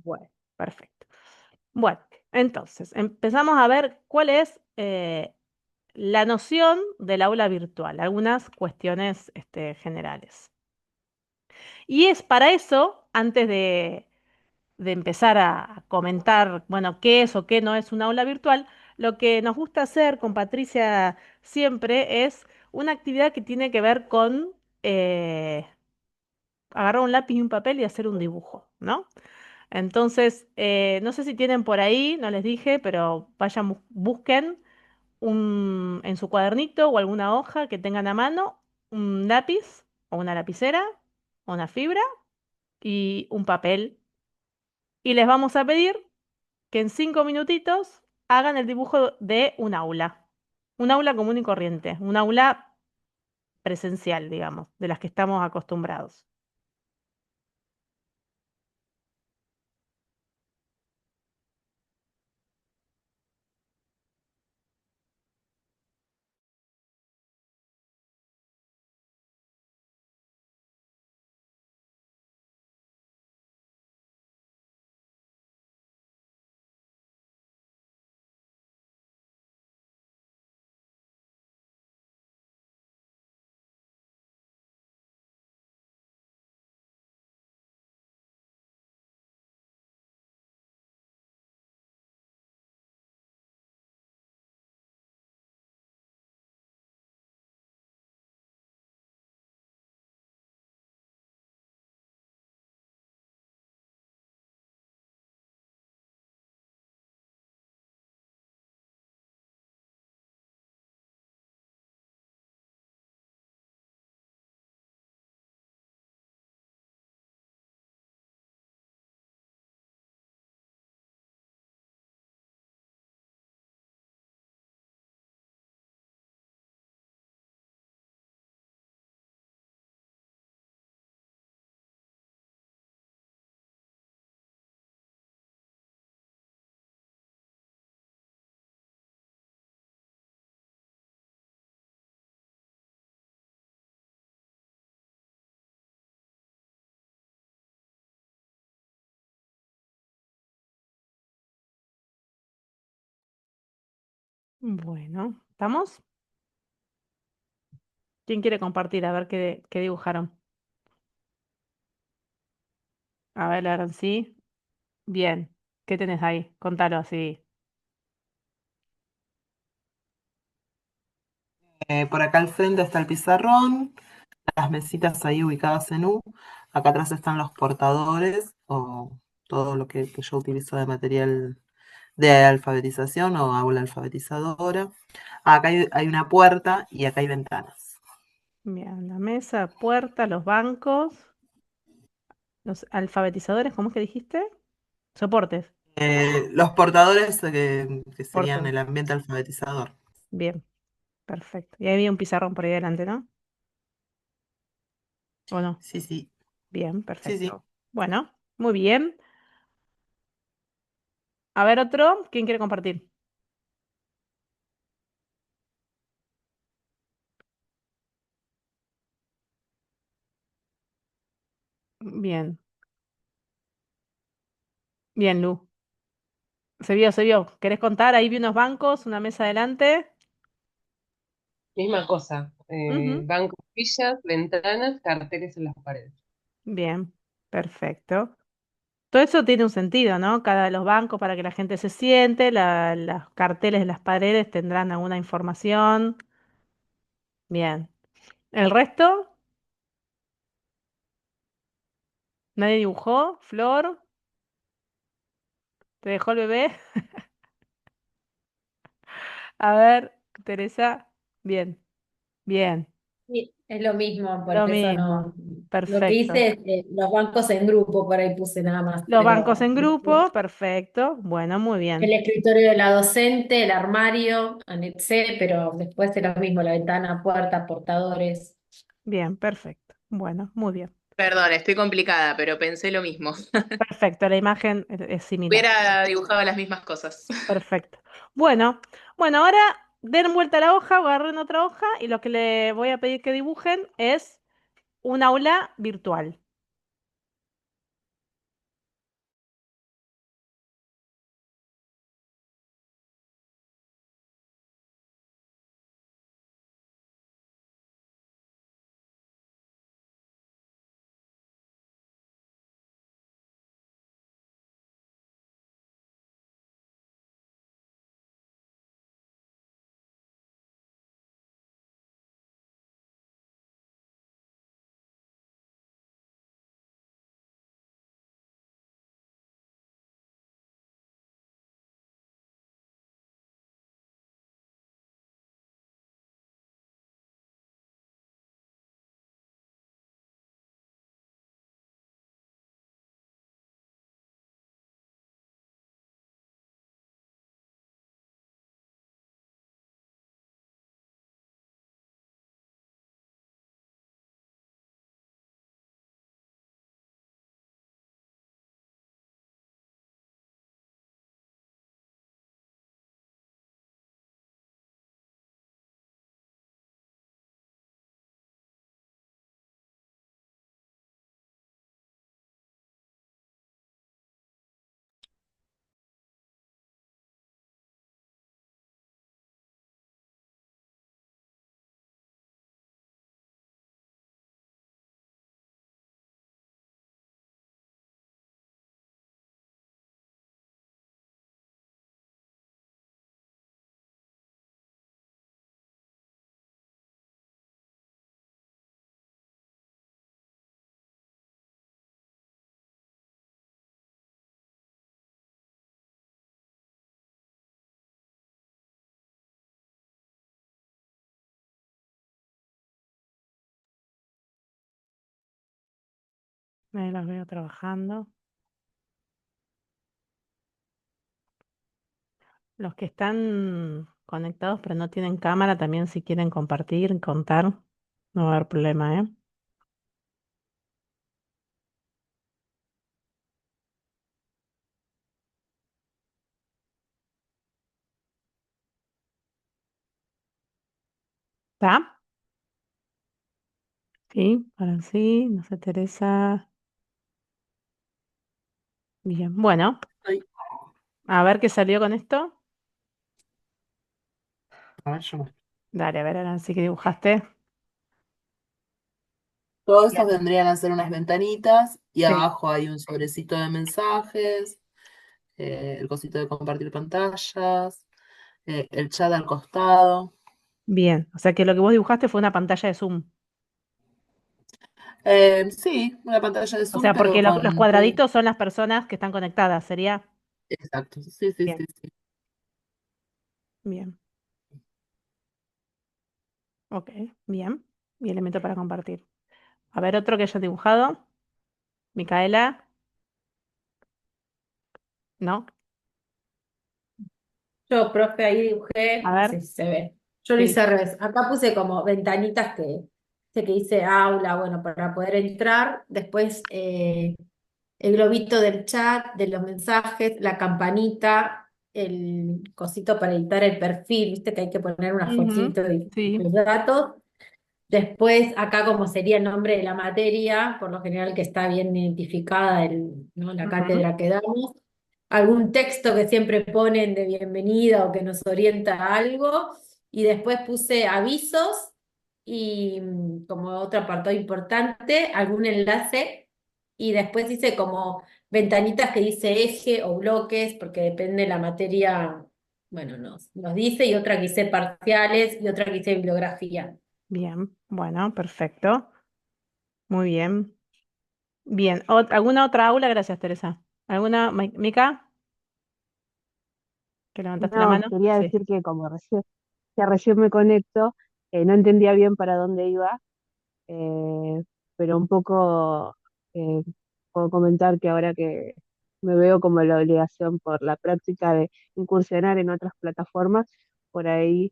Bueno, perfecto. Bueno, entonces, empezamos a ver cuál es la noción del aula virtual, algunas cuestiones generales. Y es para eso, antes de empezar a comentar, bueno, qué es o qué no es un aula virtual, lo que nos gusta hacer con Patricia siempre es una actividad que tiene que ver con agarrar un lápiz y un papel y hacer un dibujo, ¿no? Entonces, no sé si tienen por ahí, no les dije, pero vayan, busquen en su cuadernito o alguna hoja que tengan a mano, un lápiz o una lapicera o una fibra y un papel. Y les vamos a pedir que en 5 minutitos hagan el dibujo de un aula común y corriente, un aula presencial, digamos, de las que estamos acostumbrados. Bueno, ¿estamos? ¿Quién quiere compartir? A ver qué dibujaron. A ver, Aaron, sí. Bien. ¿Qué tenés ahí? Contalo así. Por acá al frente está el pizarrón, las mesitas ahí ubicadas en U. Acá atrás están los portadores o todo lo que yo utilizo de material de alfabetización o aula alfabetizadora. Acá hay una puerta y acá hay ventanas. Bien, la mesa, puerta, los bancos, los alfabetizadores, ¿cómo es que dijiste? Soportes. Los portadores que serían Soportes. el ambiente alfabetizador. Bien, perfecto. Y ahí había un pizarrón por ahí delante, ¿no? ¿O no? Sí, sí, Bien, sí, sí. perfecto. Bueno, muy bien. A ver otro. ¿Quién quiere compartir? Bien, bien, Lu. Se vio, se vio. ¿Querés contar? Ahí vi unos bancos, una mesa adelante. Misma cosa, Ujú. bancos, sillas, ventanas, carteles en las paredes. Bien, perfecto. Todo eso tiene un sentido, ¿no? Cada de los bancos para que la gente se siente, los carteles de las paredes tendrán alguna información. Bien. ¿El resto? ¿Nadie dibujó? ¿Flor? ¿Te dejó el bebé? A ver, Teresa. Bien, bien. Sí, es lo mismo, Lo porque eso no. mismo. Lo que Perfecto. hice es los bancos en grupo, por ahí puse nada más, Los bancos pero en grupo, perfecto. Bueno, muy el bien. escritorio de la docente, el armario, anexé, pero después es lo mismo, la ventana, puerta, portadores. Bien, perfecto. Bueno, muy bien. Perdón, estoy complicada, pero pensé lo mismo. Perfecto, la imagen es similar. Hubiera dibujado las mismas cosas. Perfecto. Bueno, bueno, ahora den vuelta a la hoja o agarren otra hoja y lo que le voy a pedir que dibujen es un aula virtual. Ahí los veo trabajando. Los que están conectados pero no tienen cámara, también si quieren compartir, contar, no va a haber problema, ¿eh? ¿Está? Sí, ahora sí, no sé, Teresa. Bien, bueno, Ay, a ver qué salió con esto. a ver, yo muestro. Dale, a ver, ahora sí que dibujaste. Todos Bien. estos vendrían a ser unas ventanitas y Sí. abajo hay un sobrecito de mensajes, el cosito de compartir pantallas, el chat al costado. Bien, o sea que lo que vos dibujaste fue una pantalla de Zoom. Sí, una pantalla de O Zoom, sea, porque pero los con... cuadraditos son las personas que están conectadas, sería. Exacto, sí, sí, Bien, sí, sí. bien, ok, bien. Y elemento para compartir. A ver, otro que haya dibujado. Micaela, ¿no? Yo, profe, ahí A dibujé, no ver, sé si se ve. Yo lo sí. hice al revés. Acá puse como ventanitas que hice aula, bueno, para poder entrar. Después el globito del chat, de los mensajes, la campanita, el cosito para editar el perfil, viste que hay que poner una Ujú, fotito y sí. los datos. Después, acá como sería el nombre de la materia, por lo general que está bien identificada ¿no? La Ujú, cátedra que damos, algún texto que siempre ponen de bienvenida o que nos orienta a algo, y después puse avisos y como otro apartado importante, algún enlace, y después hice como ventanitas que dice eje o bloques, porque depende de la materia, bueno, nos dice, y otra que hice parciales y otra que hice bibliografía. bien, bueno, perfecto. Muy bien. Bien, ¿alguna otra aula? Gracias, Teresa. ¿Alguna, Mica? ¿Que levantaste la No, mano? quería Sí. decir que como recién me conecto, no entendía bien para dónde iba, eh, pero un poco eh, puedo comentar que ahora que me veo como la obligación por la práctica de incursionar en otras plataformas, por ahí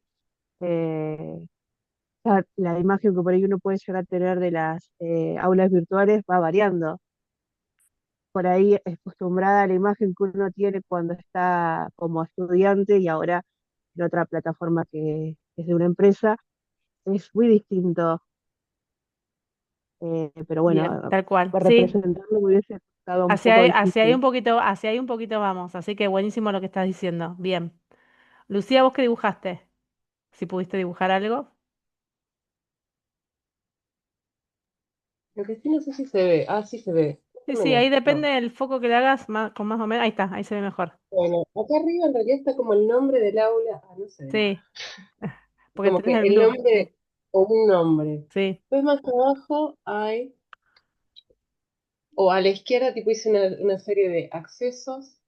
eh, la imagen que por ahí uno puede llegar a tener de las aulas virtuales va variando. Por ahí es acostumbrada a la imagen que uno tiene cuando está como estudiante y ahora en otra plataforma que es de una empresa, es muy distinto, pero Bien, bueno, tal cual. para Sí, representarlo me hubiese estado un poco difícil. hacia ahí un poquito vamos. Así que buenísimo lo que estás diciendo. Bien. Lucía, ¿vos qué dibujaste? Si pudiste dibujar algo. Lo que sí no sé si se ve. Ah, sí se ve. Más Sí, o sí, ahí menos. depende No. del foco que le hagas, con más o menos. Ahí está, ahí se ve mejor. Bueno, acá arriba en realidad está como el nombre del aula. Ah, no se ve nada. Sí, porque Como tenés que el el blue. Sí, nombre o un nombre. sí. Después más abajo hay, o a la izquierda, tipo hice una serie de accesos,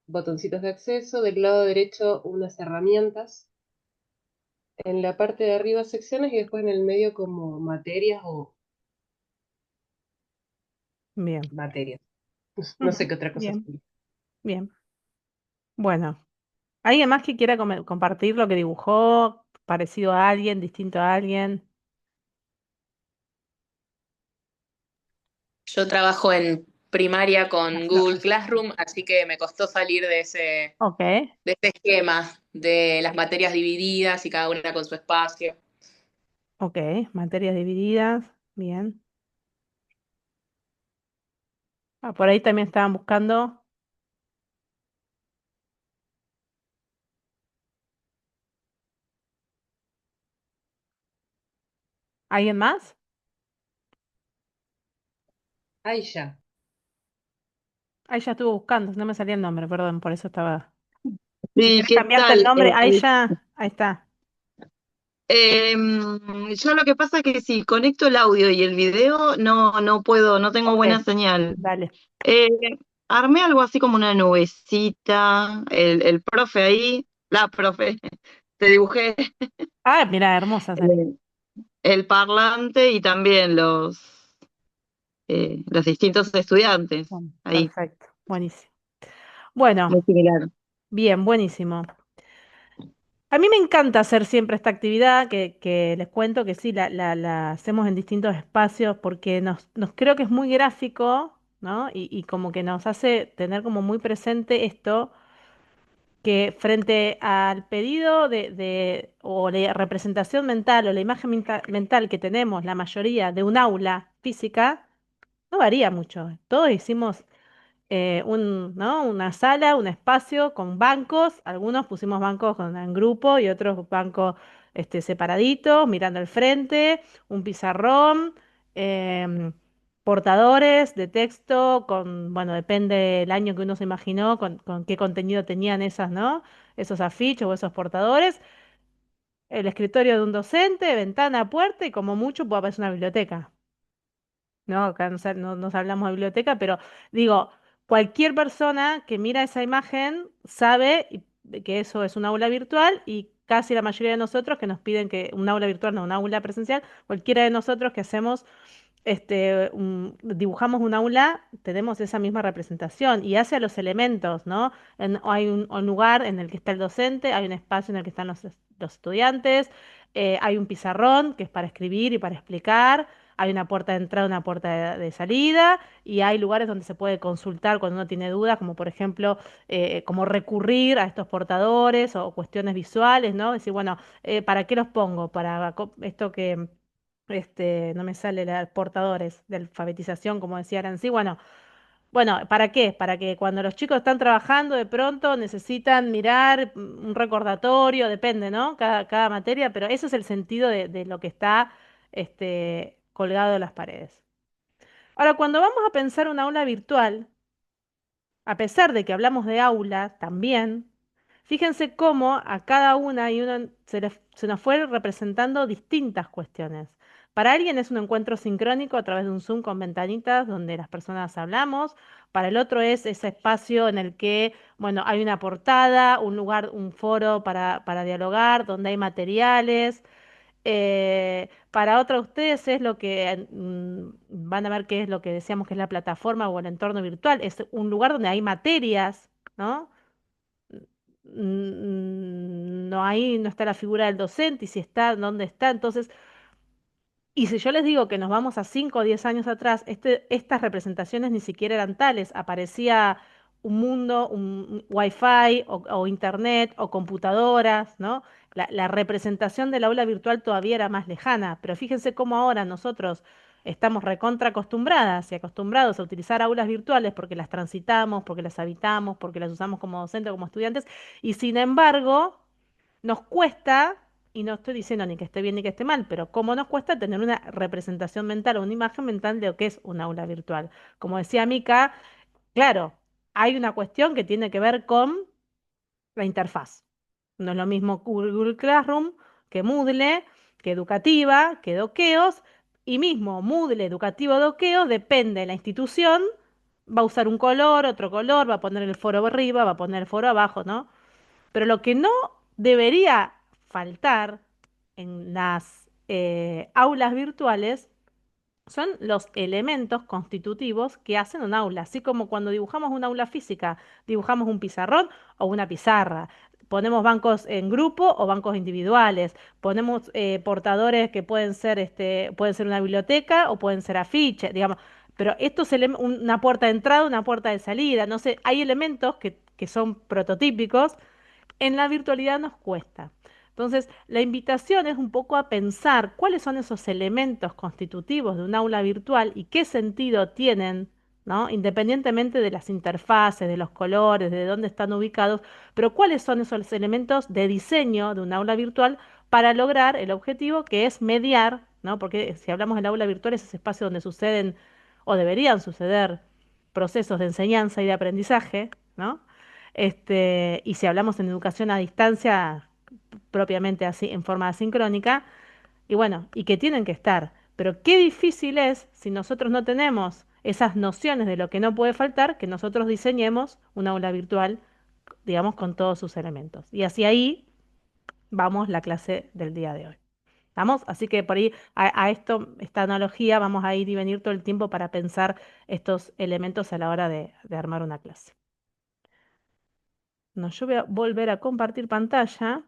botoncitos de acceso. Del lado derecho unas herramientas. En la parte de arriba secciones y después en el medio como materias o Bien. materias. No sé Ujú, qué otra cosa bien, sería. bien. Bueno, ¿alguien más que quiera compartir lo que dibujó? Parecido a alguien, distinto a alguien. Yo trabajo en primaria con No. Google Classroom, así que me costó salir Ok, de ese esquema de las materias divididas y cada una con su espacio. ok. Materias divididas. Bien. Ah, por ahí también estaban buscando. ¿Alguien más? Ahí ya. Ahí ya estuvo buscando, no me salía el nombre, perdón, por eso estaba. Si Sí, querés ¿qué cambiarte el tal? nombre, ahí ya, ahí está. Yo lo que pasa es que si conecto el audio y el video, no puedo, no tengo Ok, buena señal. dale. Eh, Armé algo así como una nubecita, el profe ahí, la profe, te dibujé Ah, mira, hermosa salió. el parlante y también los distintos estudiantes. Bueno, Ahí, perfecto, buenísimo. Bueno, muy similar. bien, buenísimo. A mí me encanta hacer siempre esta actividad que les cuento que sí, la hacemos en distintos espacios porque creo que es muy gráfico, ¿no? Y como que nos hace tener como muy presente esto, que frente al pedido o la representación mental o la imagen mental que tenemos la mayoría de un aula física, no varía mucho. Todos hicimos ¿no? Una sala, un espacio con bancos. Algunos pusimos bancos en grupo y otros bancos separaditos, mirando al frente, un pizarrón, em, portadores de texto bueno, depende del año que uno se imaginó, con qué contenido tenían esas, ¿no? Esos afiches o esos portadores. El escritorio de un docente, ventana, puerta y como mucho puede aparecer una biblioteca. ¿No? Acá no nos hablamos de biblioteca, pero digo, cualquier persona que mira esa imagen sabe que eso es un aula virtual y casi la mayoría de nosotros que nos piden que un aula virtual, no, un aula presencial, cualquiera de nosotros que hacemos dibujamos un aula, tenemos esa misma representación y hace a los elementos, ¿no? Hay un lugar en el que está el docente, hay un espacio en el que están los estudiantes, hay un pizarrón que es para escribir y para explicar, hay una puerta de entrada, una puerta de salida y hay lugares donde se puede consultar cuando uno tiene dudas, como por ejemplo, cómo recurrir a estos portadores o cuestiones visuales, ¿no? Decir, bueno, ¿para qué los pongo? Para esto que no me sale portadores de alfabetización, como decía Arancí. Bueno, ¿para qué? Para que cuando los chicos están trabajando de pronto necesitan mirar un recordatorio, depende, ¿no? Cada materia, pero ese es el sentido de lo que está colgado en las paredes. Ahora, cuando vamos a pensar una aula virtual, a pesar de que hablamos de aula también, fíjense cómo a cada una y uno se nos fue representando distintas cuestiones. Para alguien es un encuentro sincrónico a través de un Zoom con ventanitas donde las personas hablamos. Para el otro es ese espacio en el que, bueno, hay una portada, un lugar, un foro para dialogar, donde hay materiales. Para otra de ustedes es lo que van a ver qué es lo que decíamos que es la plataforma o el entorno virtual. Es un lugar donde hay materias, ¿no? No, ahí no está la figura del docente y si está, ¿dónde está? Entonces, y si yo les digo que nos vamos a 5 o 10 años atrás, estas representaciones ni siquiera eran tales. Aparecía un mundo, un wifi o internet o computadoras, ¿no? La representación del aula virtual todavía era más lejana, pero fíjense cómo ahora nosotros estamos recontra acostumbradas y acostumbrados a utilizar aulas virtuales porque las transitamos, porque las habitamos, porque las usamos como docentes o como estudiantes, y sin embargo nos cuesta, y no estoy diciendo ni que esté bien ni que esté mal, pero cómo nos cuesta tener una representación mental o una imagen mental de lo que es un aula virtual. Como decía Mica, claro, hay una cuestión que tiene que ver con la interfaz. No es lo mismo Google Classroom que Moodle, que Educativa, que Doqueos, y mismo Moodle, Educativo, Doqueos, depende de la institución, va a usar un color, otro color, va a poner el foro arriba, va a poner el foro abajo, ¿no? Pero lo que no debería faltar en las aulas virtuales son los elementos constitutivos que hacen un aula, así como cuando dibujamos un aula física, dibujamos un pizarrón o una pizarra. Ponemos bancos en grupo o bancos individuales. Ponemos portadores que pueden ser una biblioteca o pueden ser afiches, digamos. Pero una puerta de entrada, una puerta de salida, no sé, hay elementos que son prototípicos en la virtualidad nos cuesta. Entonces, la invitación es un poco a pensar cuáles son esos elementos constitutivos de un aula virtual y qué sentido tienen, ¿no? Independientemente de las interfaces, de los colores, de dónde están ubicados, pero cuáles son esos elementos de diseño de un aula virtual para lograr el objetivo que es mediar, ¿no? Porque si hablamos del aula virtual es ese espacio donde suceden o deberían suceder procesos de enseñanza y de aprendizaje, ¿no? Y si hablamos en educación a distancia, propiamente así, en forma asincrónica, y bueno, y que tienen que estar. Pero qué difícil es si nosotros no tenemos esas nociones de lo que no puede faltar, que nosotros diseñemos un aula virtual, digamos, con todos sus elementos. Y así ahí vamos la clase del día de hoy. ¿Estamos? Así que por ahí a esto, esta analogía, vamos a ir y venir todo el tiempo para pensar estos elementos a la hora de armar una clase. No, yo voy a volver a compartir pantalla.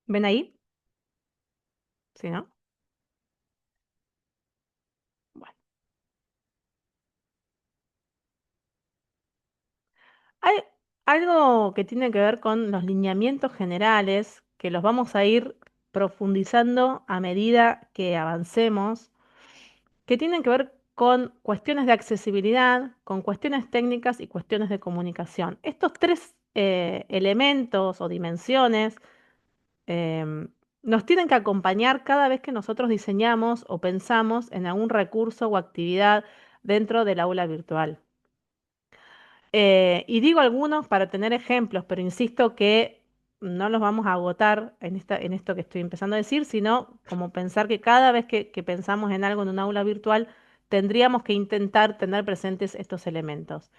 ¿Ven ahí? ¿Sí, no? Bueno. Hay algo que tiene que ver con los lineamientos generales, que los vamos a ir profundizando a medida que avancemos, que tienen que ver con cuestiones de accesibilidad, con cuestiones técnicas y cuestiones de comunicación. Estos tres elementos o dimensiones em, nos tienen que acompañar cada vez que nosotros diseñamos o pensamos en algún recurso o actividad dentro del aula virtual. Y digo algunos para tener ejemplos, pero insisto que no los vamos a agotar en esto que estoy empezando a decir, sino como pensar que cada vez que pensamos en algo en un aula virtual, tendríamos que intentar tener presentes estos elementos.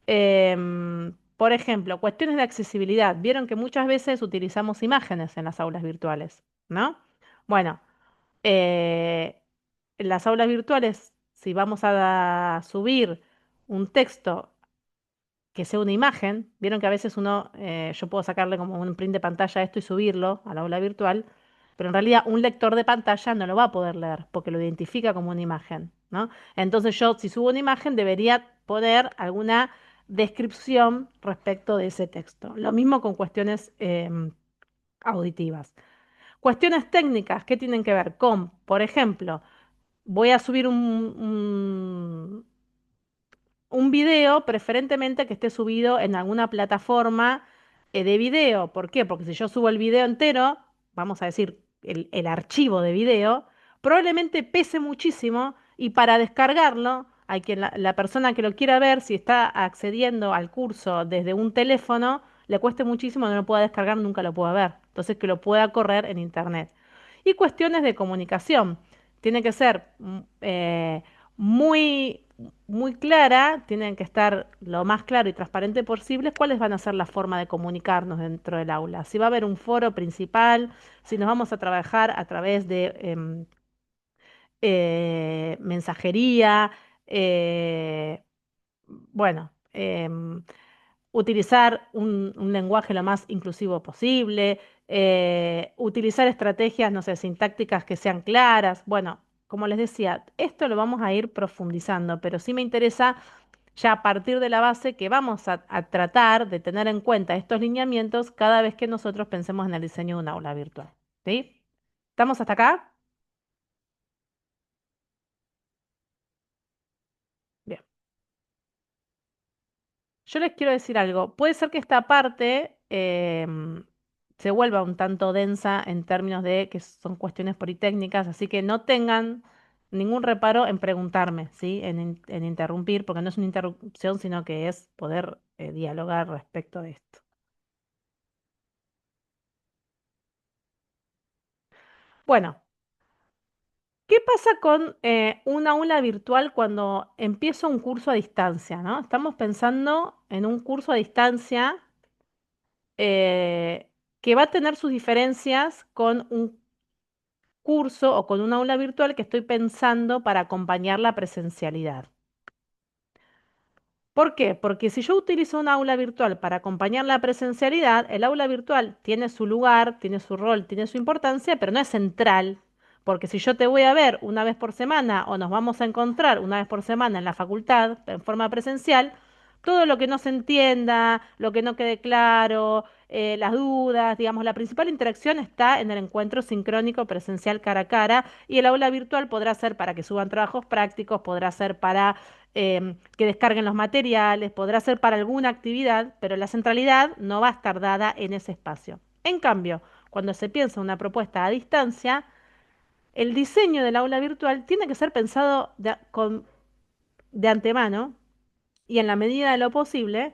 Por ejemplo, cuestiones de accesibilidad. Vieron que muchas veces utilizamos imágenes en las aulas virtuales, ¿no? Bueno, eh, en las aulas virtuales, si vamos a subir un texto que sea una imagen. Vieron que a veces yo puedo sacarle como un print de pantalla a esto y subirlo a la aula virtual, pero en realidad un lector de pantalla no lo va a poder leer porque lo identifica como una imagen, ¿no? Entonces yo, si subo una imagen, debería poner alguna descripción respecto de ese texto. Lo mismo con cuestiones auditivas. Cuestiones técnicas, ¿qué tienen que ver con, por ejemplo, voy a subir un video, preferentemente que esté subido en alguna plataforma de video? ¿Por qué? Porque si yo subo el video entero, vamos a decir el archivo de video, probablemente pese muchísimo y para descargarlo, hay que la persona que lo quiera ver, si está accediendo al curso desde un teléfono, le cueste muchísimo, no lo pueda descargar, nunca lo pueda ver. Entonces que lo pueda correr en internet. Y cuestiones de comunicación. Tiene que ser muy muy clara, tienen que estar lo más claro y transparente posible cuáles van a ser la forma de comunicarnos dentro del aula. Si va a haber un foro principal, si nos vamos a trabajar a través de mensajería, eh, bueno, utilizar un lenguaje lo más inclusivo posible, utilizar estrategias, no sé, sintácticas que sean claras. Bueno, como les decía, esto lo vamos a ir profundizando, pero sí me interesa ya a partir de la base que vamos a tratar de tener en cuenta estos lineamientos cada vez que nosotros pensemos en el diseño de un aula virtual. ¿Sí? ¿Estamos hasta acá? Bien. Yo les quiero decir algo. Puede ser que esta parte se vuelva un tanto densa en términos de que son cuestiones politécnicas, así que no tengan ningún reparo en preguntarme, ¿sí? En interrumpir, porque no es una interrupción, sino que es poder dialogar respecto de esto. Bueno, ¿qué pasa con un aula virtual cuando empiezo un curso a distancia, ¿no? Estamos pensando en un curso a distancia que va a tener sus diferencias con un curso o con un aula virtual que estoy pensando para acompañar la presencialidad. ¿Por qué? Porque si yo utilizo un aula virtual para acompañar la presencialidad, el aula virtual tiene su lugar, tiene su rol, tiene su importancia, pero no es central. Porque si yo te voy a ver una vez por semana o nos vamos a encontrar una vez por semana en la facultad en forma presencial, todo lo que no se entienda, lo que no quede claro, las dudas, digamos, la principal interacción está en el encuentro sincrónico presencial cara a cara y el aula virtual podrá ser para que suban trabajos prácticos, podrá ser para que descarguen los materiales, podrá ser para alguna actividad, pero la centralidad no va a estar dada en ese espacio. En cambio, cuando se piensa una propuesta a distancia, el diseño del aula virtual tiene que ser pensado de antemano y en la medida de lo posible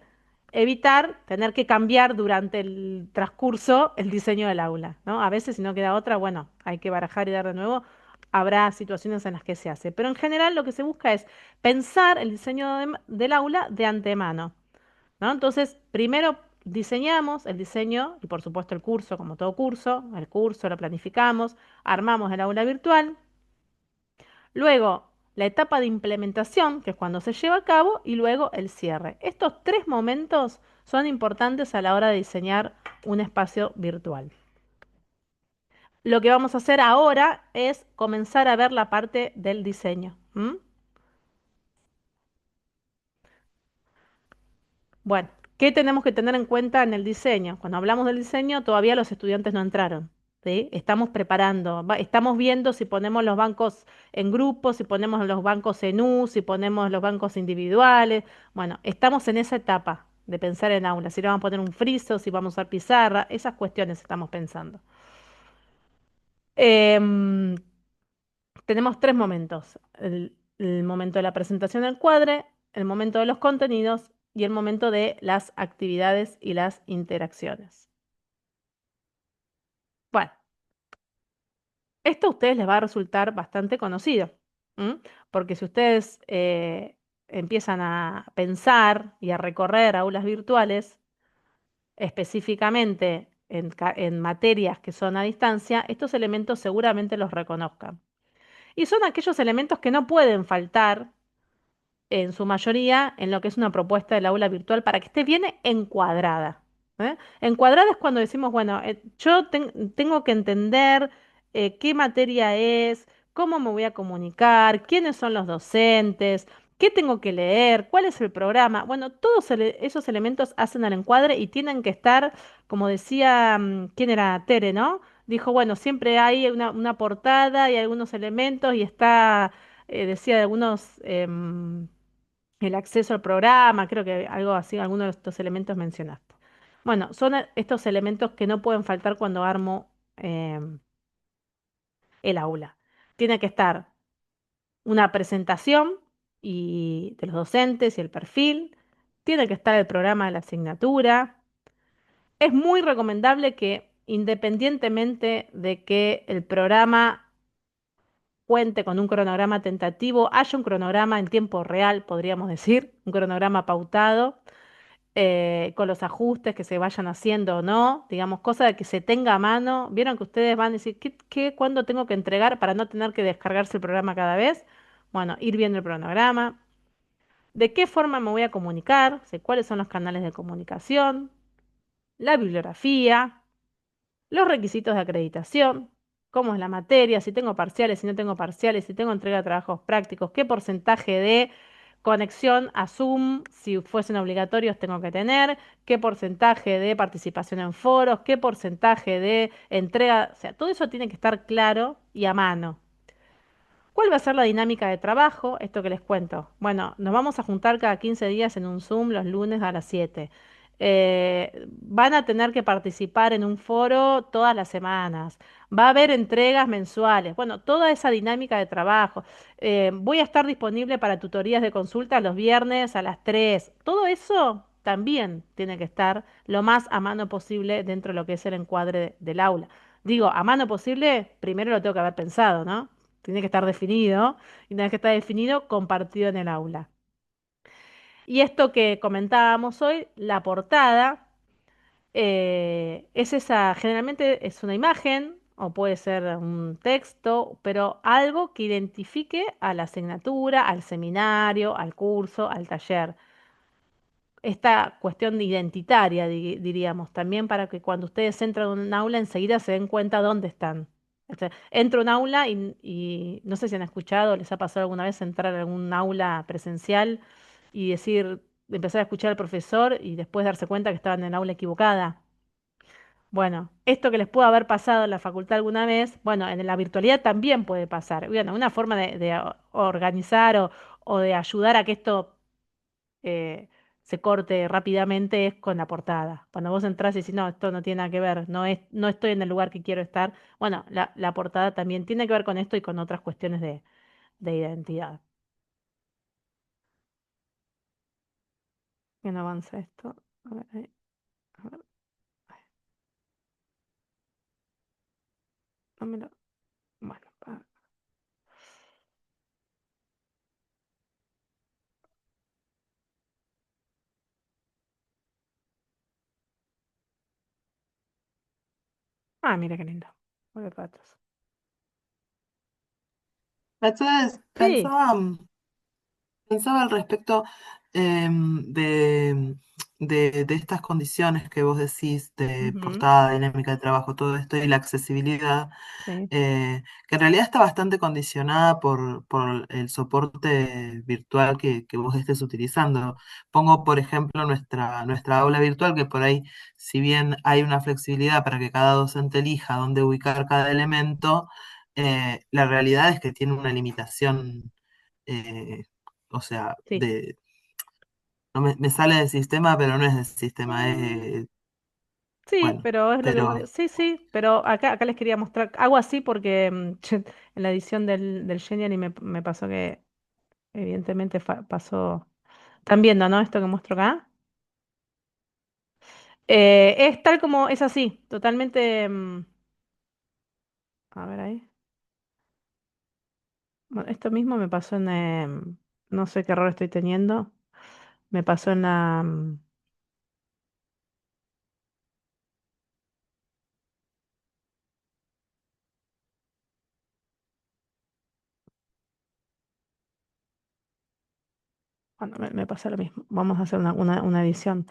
evitar tener que cambiar durante el transcurso el diseño del aula, ¿no? A veces si no queda otra, bueno, hay que barajar y dar de nuevo. Habrá situaciones en las que se hace, pero en general lo que se busca es pensar el diseño del aula de antemano. ¿no? Entonces, primero diseñamos el diseño y por supuesto el curso, como todo curso, el curso lo planificamos, armamos el aula virtual, luego la etapa de implementación, que es cuando se lleva a cabo, y luego el cierre. Estos tres momentos son importantes a la hora de diseñar un espacio virtual. Lo que vamos a hacer ahora es comenzar a ver la parte del diseño. ¿M? Bueno, ¿qué tenemos que tener en cuenta en el diseño? Cuando hablamos del diseño, todavía los estudiantes no entraron, ¿sí? Estamos preparando, estamos viendo si ponemos los bancos en grupos, si ponemos los bancos en U, si ponemos los bancos individuales. Bueno, estamos en esa etapa de pensar en aulas, si le vamos a poner un friso, si vamos a usar pizarra, esas cuestiones estamos pensando. Em, Tenemos tres momentos. El momento de la presentación del cuadre, el momento de los contenidos y el momento de las actividades y las interacciones. Bueno, esto a ustedes les va a resultar bastante conocido, ¿m? Porque si ustedes empiezan a pensar y a recorrer aulas virtuales, específicamente en materias que son a distancia, estos elementos seguramente los reconozcan. Y son aquellos elementos que no pueden faltar en su mayoría en lo que es una propuesta del aula virtual para que esté bien encuadrada. ¿Eh? Encuadrada es cuando decimos, bueno, tengo que entender qué materia es, cómo me voy a comunicar, quiénes son los docentes, qué tengo que leer, cuál es el programa. Bueno, todos esos elementos hacen el encuadre y tienen que estar, como decía, ¿quién era? Tere, ¿no? Dijo, bueno, siempre hay una portada y algunos elementos y está, decía de algunos el acceso al programa, creo que algo así, algunos de estos elementos mencionaste. Bueno, son estos elementos que no pueden faltar cuando armo el aula. Tiene que estar una presentación de los docentes y el perfil. Tiene que estar el programa de la asignatura. Es muy recomendable que, independientemente de que el programa cuente con un cronograma tentativo, haya un cronograma en tiempo real, podríamos decir, un cronograma pautado con los ajustes que se vayan haciendo o no, digamos, cosa de que se tenga a mano. Vieron que ustedes van a decir, cuándo tengo que entregar para no tener que descargarse el programa cada vez? Bueno, ir viendo el cronograma. ¿De qué forma me voy a comunicar? O sea, ¿cuáles son los canales de comunicación? La bibliografía, los requisitos de acreditación, cómo es la materia, si tengo parciales, si no tengo parciales, si tengo entrega de trabajos prácticos, qué porcentaje de conexión a Zoom, si fuesen obligatorios, tengo que tener, qué porcentaje de participación en foros, qué porcentaje de entrega, o sea, todo eso tiene que estar claro y a mano. ¿Cuál va a ser la dinámica de trabajo? Esto que les cuento. Bueno, nos vamos a juntar cada 15 días en un Zoom los lunes a las 7. Van a tener que participar en un foro todas las semanas. Va a haber entregas mensuales. Bueno, toda esa dinámica de trabajo. Voy a estar disponible para tutorías de consulta los viernes a las 3. Todo eso también tiene que estar lo más a mano posible dentro de lo que es el encuadre del aula. Digo, a mano posible, primero lo tengo que haber pensado, ¿no? Tiene que estar definido y una vez que está definido, compartido en el aula. Y esto que comentábamos hoy, la portada, es esa, generalmente es una imagen o puede ser un texto, pero algo que identifique a la asignatura, al seminario, al curso, al taller esta cuestión identitaria, diríamos, también para que cuando ustedes entran en un aula enseguida se den cuenta dónde están. Entro a un aula y no sé si han escuchado, les ha pasado alguna vez entrar a algún aula presencial y decir, empezar a escuchar al profesor y después darse cuenta que estaban en el aula equivocada. Bueno, esto que les pudo haber pasado en la facultad alguna vez, bueno, en la virtualidad también puede pasar. Bueno, una forma de organizar o de ayudar a que esto eh, se corte rápidamente es con la portada. Cuando vos entrás y decís, no, esto no tiene nada que ver, no estoy en el lugar que quiero estar. Bueno, la portada también tiene que ver con esto y con otras cuestiones de identidad. Que no avanza esto. A ver, a ver, no me lo- Bueno, Ah, mira qué lindo. Juego de patos. Entonces, Sí. pensaba al respecto de estas condiciones que vos decís de Ujú, portada, dinámica de trabajo, todo esto y la accesibilidad, sí. que en realidad está bastante condicionada por el soporte virtual que vos estés utilizando. Pongo, por ejemplo, nuestra aula virtual, que por ahí, si bien hay una flexibilidad para que cada docente elija dónde ubicar cada elemento, la realidad es que tiene una limitación. eh, o sea, Sí. no me sale del sistema, pero no es del sistema, Mm, sí, bueno, pero es lo que vos... pero Sí, sí, pero acá les quería mostrar. Hago así porque en la edición del Genial me pasó que evidentemente pasó... ¿Están viendo, no? Esto que muestro acá. Es tal como... Es así, totalmente... a ver ahí. Bueno, esto mismo me pasó en... no sé qué error estoy teniendo. Me pasó en la... bueno, me pasa lo mismo. Vamos a hacer una edición.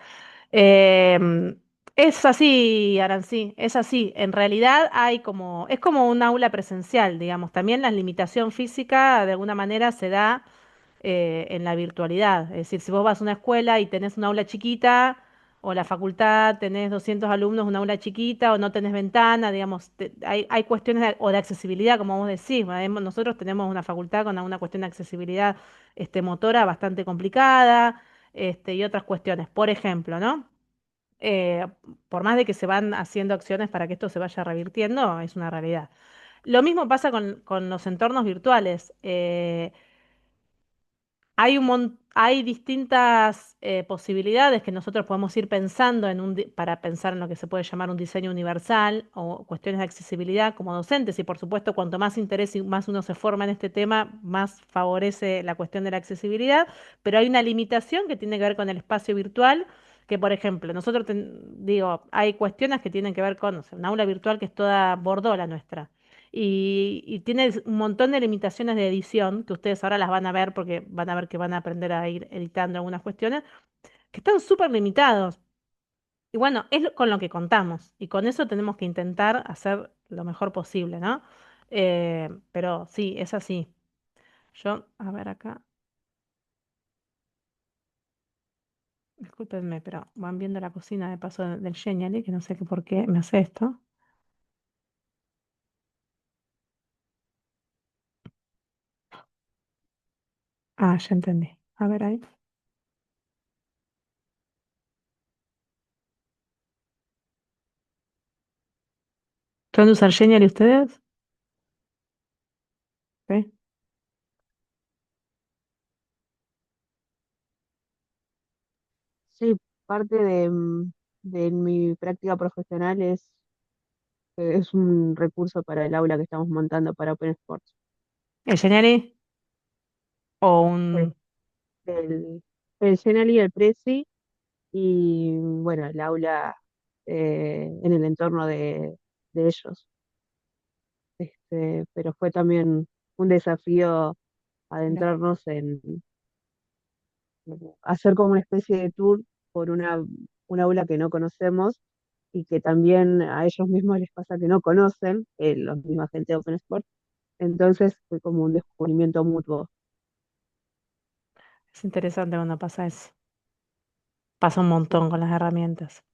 Em, es así, Arancí, es así. En realidad hay como, es como un aula presencial, digamos. También la limitación física de alguna manera se da en la virtualidad. Es decir, si vos vas a una escuela y tenés una aula chiquita, o la facultad tenés 200 alumnos, una aula chiquita, o no tenés ventana, digamos, hay cuestiones o de accesibilidad, como vos decís. Nosotros tenemos una facultad con una cuestión de accesibilidad motora bastante complicada, y otras cuestiones. Por ejemplo, ¿no? eh, por más de que se van haciendo acciones para que esto se vaya revirtiendo, es una realidad. Lo mismo pasa con los entornos virtuales. Hay distintas posibilidades que nosotros podemos ir pensando para pensar en lo que se puede llamar un diseño universal o cuestiones de accesibilidad como docentes. Y por supuesto, cuanto más interés y más uno se forma en este tema, más favorece la cuestión de la accesibilidad. Pero hay una limitación que tiene que ver con el espacio virtual, que por ejemplo, digo, hay cuestiones que tienen que ver con, no sé, una aula virtual que es toda bordola nuestra y tiene un montón de limitaciones de edición, que ustedes ahora las van a ver porque van a ver que van a aprender a ir editando algunas cuestiones, que están súper limitados. Y bueno, con lo que contamos, y con eso tenemos que intentar hacer lo mejor posible, ¿no? Pero sí, es así. Yo, a ver acá, discúlpenme, pero van viendo la cocina de paso del Genially, que no sé qué por qué me hace esto. Ah, ya entendí. A ver ahí. ¿Dónde usar Genially ustedes? ¿Sí? Sí, parte de mi práctica profesional es un recurso para el aula que estamos montando para Open Sports. ¿El Genially? O Sí, un... el Genially, el Prezi y bueno, el aula en el entorno de ellos. Pero fue también un desafío adentrarnos en hacer como una especie de tour por una aula que no conocemos y que también a ellos mismos les pasa que no conocen, la misma gente de Open Sport. Entonces fue como un descubrimiento mutuo. Es interesante cuando pasa eso. Pasa un Sí, montón con las herramientas.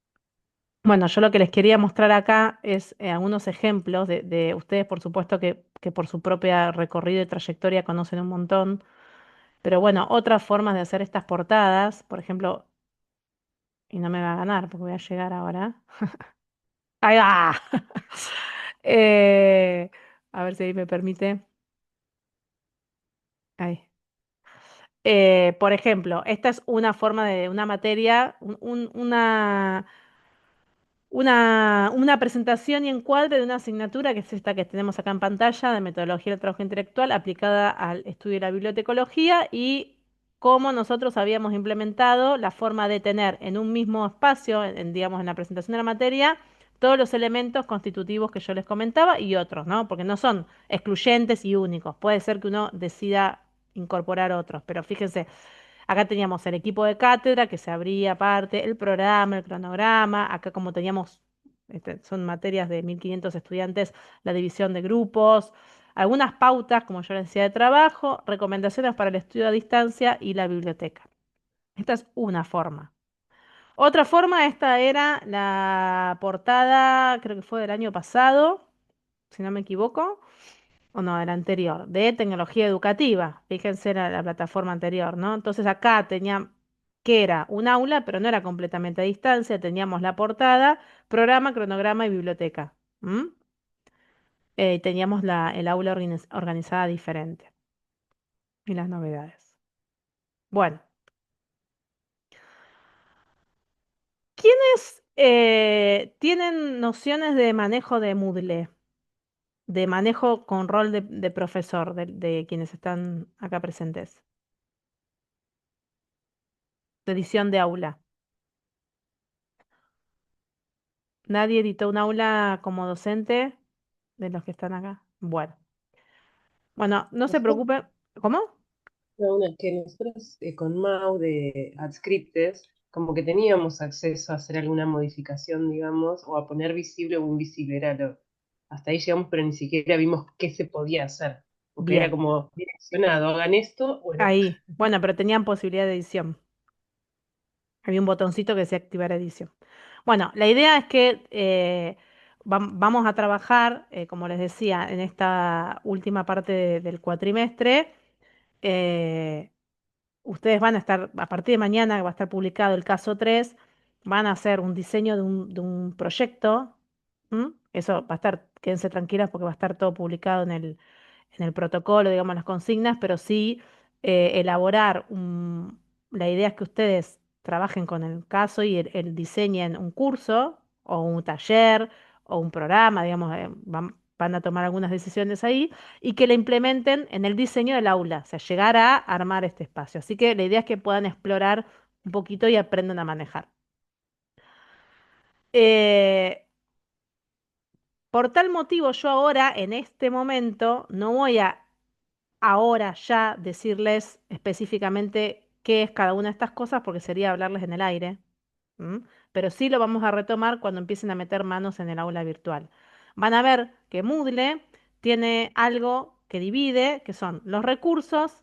Bueno, yo lo que les quería mostrar acá es algunos ejemplos de ustedes, por supuesto que por su propia recorrido y trayectoria conocen un montón, pero bueno, otras formas de hacer estas portadas, por ejemplo, y no me va a ganar porque voy a llegar ahora. ¡Ahí va! Eh, a ver si ahí me permite. Ahí. Por ejemplo, esta es una forma de una materia, una presentación y encuadre de una asignatura que es esta que tenemos acá en pantalla de metodología del trabajo intelectual aplicada al estudio de la bibliotecología y cómo nosotros habíamos implementado la forma de tener en un mismo espacio, digamos en la presentación de la materia, todos los elementos constitutivos que yo les comentaba y otros, ¿no? Porque no son excluyentes y únicos. Puede ser que uno decida incorporar otros, pero fíjense, acá teníamos el equipo de cátedra que se abría aparte, el programa, el cronograma, acá como teníamos, son materias de 1500 estudiantes, la división de grupos, algunas pautas, como yo les decía, de trabajo, recomendaciones para el estudio a distancia y la biblioteca. Esta es una forma. Otra forma, esta era la portada, creo que fue del año pasado, si no me equivoco, o no, del anterior, de tecnología educativa. Fíjense la plataforma anterior, ¿no? Entonces acá tenía que era un aula, pero no era completamente a distancia, teníamos la portada, programa, cronograma y biblioteca. ¿M? Teníamos el aula organizada diferente y las novedades. Bueno, ¿quiénes tienen nociones de manejo de Moodle? De manejo con rol de profesor, de quienes están acá presentes. De edición de aula. ¿Nadie editó un aula como docente de los que están acá? Bueno, no se Nosotros, preocupen. ¿Cómo? que nosotros con Mau de Adscriptes, como que teníamos acceso a hacer alguna modificación, digamos, o a poner visible o invisible, hasta ahí llegamos, pero ni siquiera vimos qué se podía hacer, porque era Bien, como direccionado, hagan esto o no. ahí. Bueno, pero tenían posibilidad de edición. Había un botoncito que decía activar edición. Bueno, la idea es que vamos a trabajar, como les decía, en esta última parte del cuatrimestre. eh, Ustedes van a estar, a partir de mañana que va a estar publicado el caso 3, van a hacer un diseño de un proyecto. ¿M? Eso va a estar, quédense tranquilas porque va a estar todo publicado en el protocolo, digamos, las consignas, pero sí elaborar la idea es que ustedes trabajen con el caso y diseñen un curso o un taller o un programa, digamos, van a tomar algunas decisiones ahí y que la implementen en el diseño del aula, o sea, llegar a armar este espacio. Así que la idea es que puedan explorar un poquito y aprendan a manejar. Eh, por tal motivo, yo ahora, en este momento, no voy a ahora ya decirles específicamente qué es cada una de estas cosas, porque sería hablarles en el aire. ¿M? Pero sí lo vamos a retomar cuando empiecen a meter manos en el aula virtual. Van a ver que Moodle tiene algo que divide, que son los recursos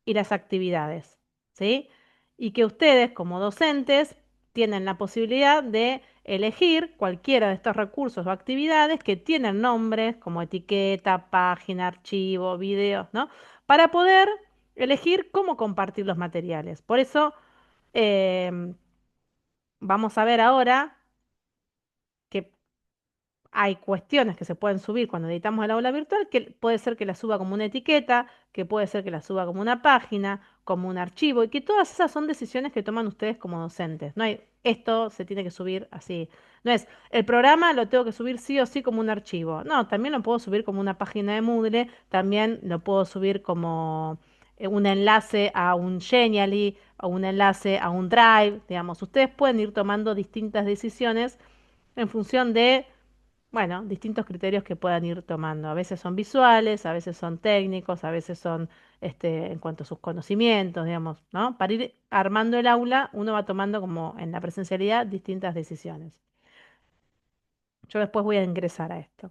y las actividades, ¿sí? Y que ustedes como docentes tienen la posibilidad de elegir cualquiera de estos recursos o actividades que tienen nombres como etiqueta, página, archivo, videos, ¿no? Para poder elegir cómo compartir los materiales. Por eso em, vamos a ver ahora que hay cuestiones que se pueden subir cuando editamos el aula virtual, que puede ser que la suba como una etiqueta, que puede ser que la suba como una página, como un archivo, y que todas esas son decisiones que toman ustedes como docentes. No hay, esto se tiene que subir así. No es, el programa lo tengo que subir sí o sí como un archivo. No, también lo puedo subir como una página de Moodle, también lo puedo subir como un enlace a un Genially o un enlace a un Drive, digamos. Ustedes pueden ir tomando distintas decisiones en función de bueno, distintos criterios que puedan ir tomando. A veces son visuales, a veces son técnicos, a veces son en cuanto a sus conocimientos, digamos, ¿no? Para ir armando el aula, uno va tomando como en la presencialidad distintas decisiones. Yo después voy a ingresar a esto.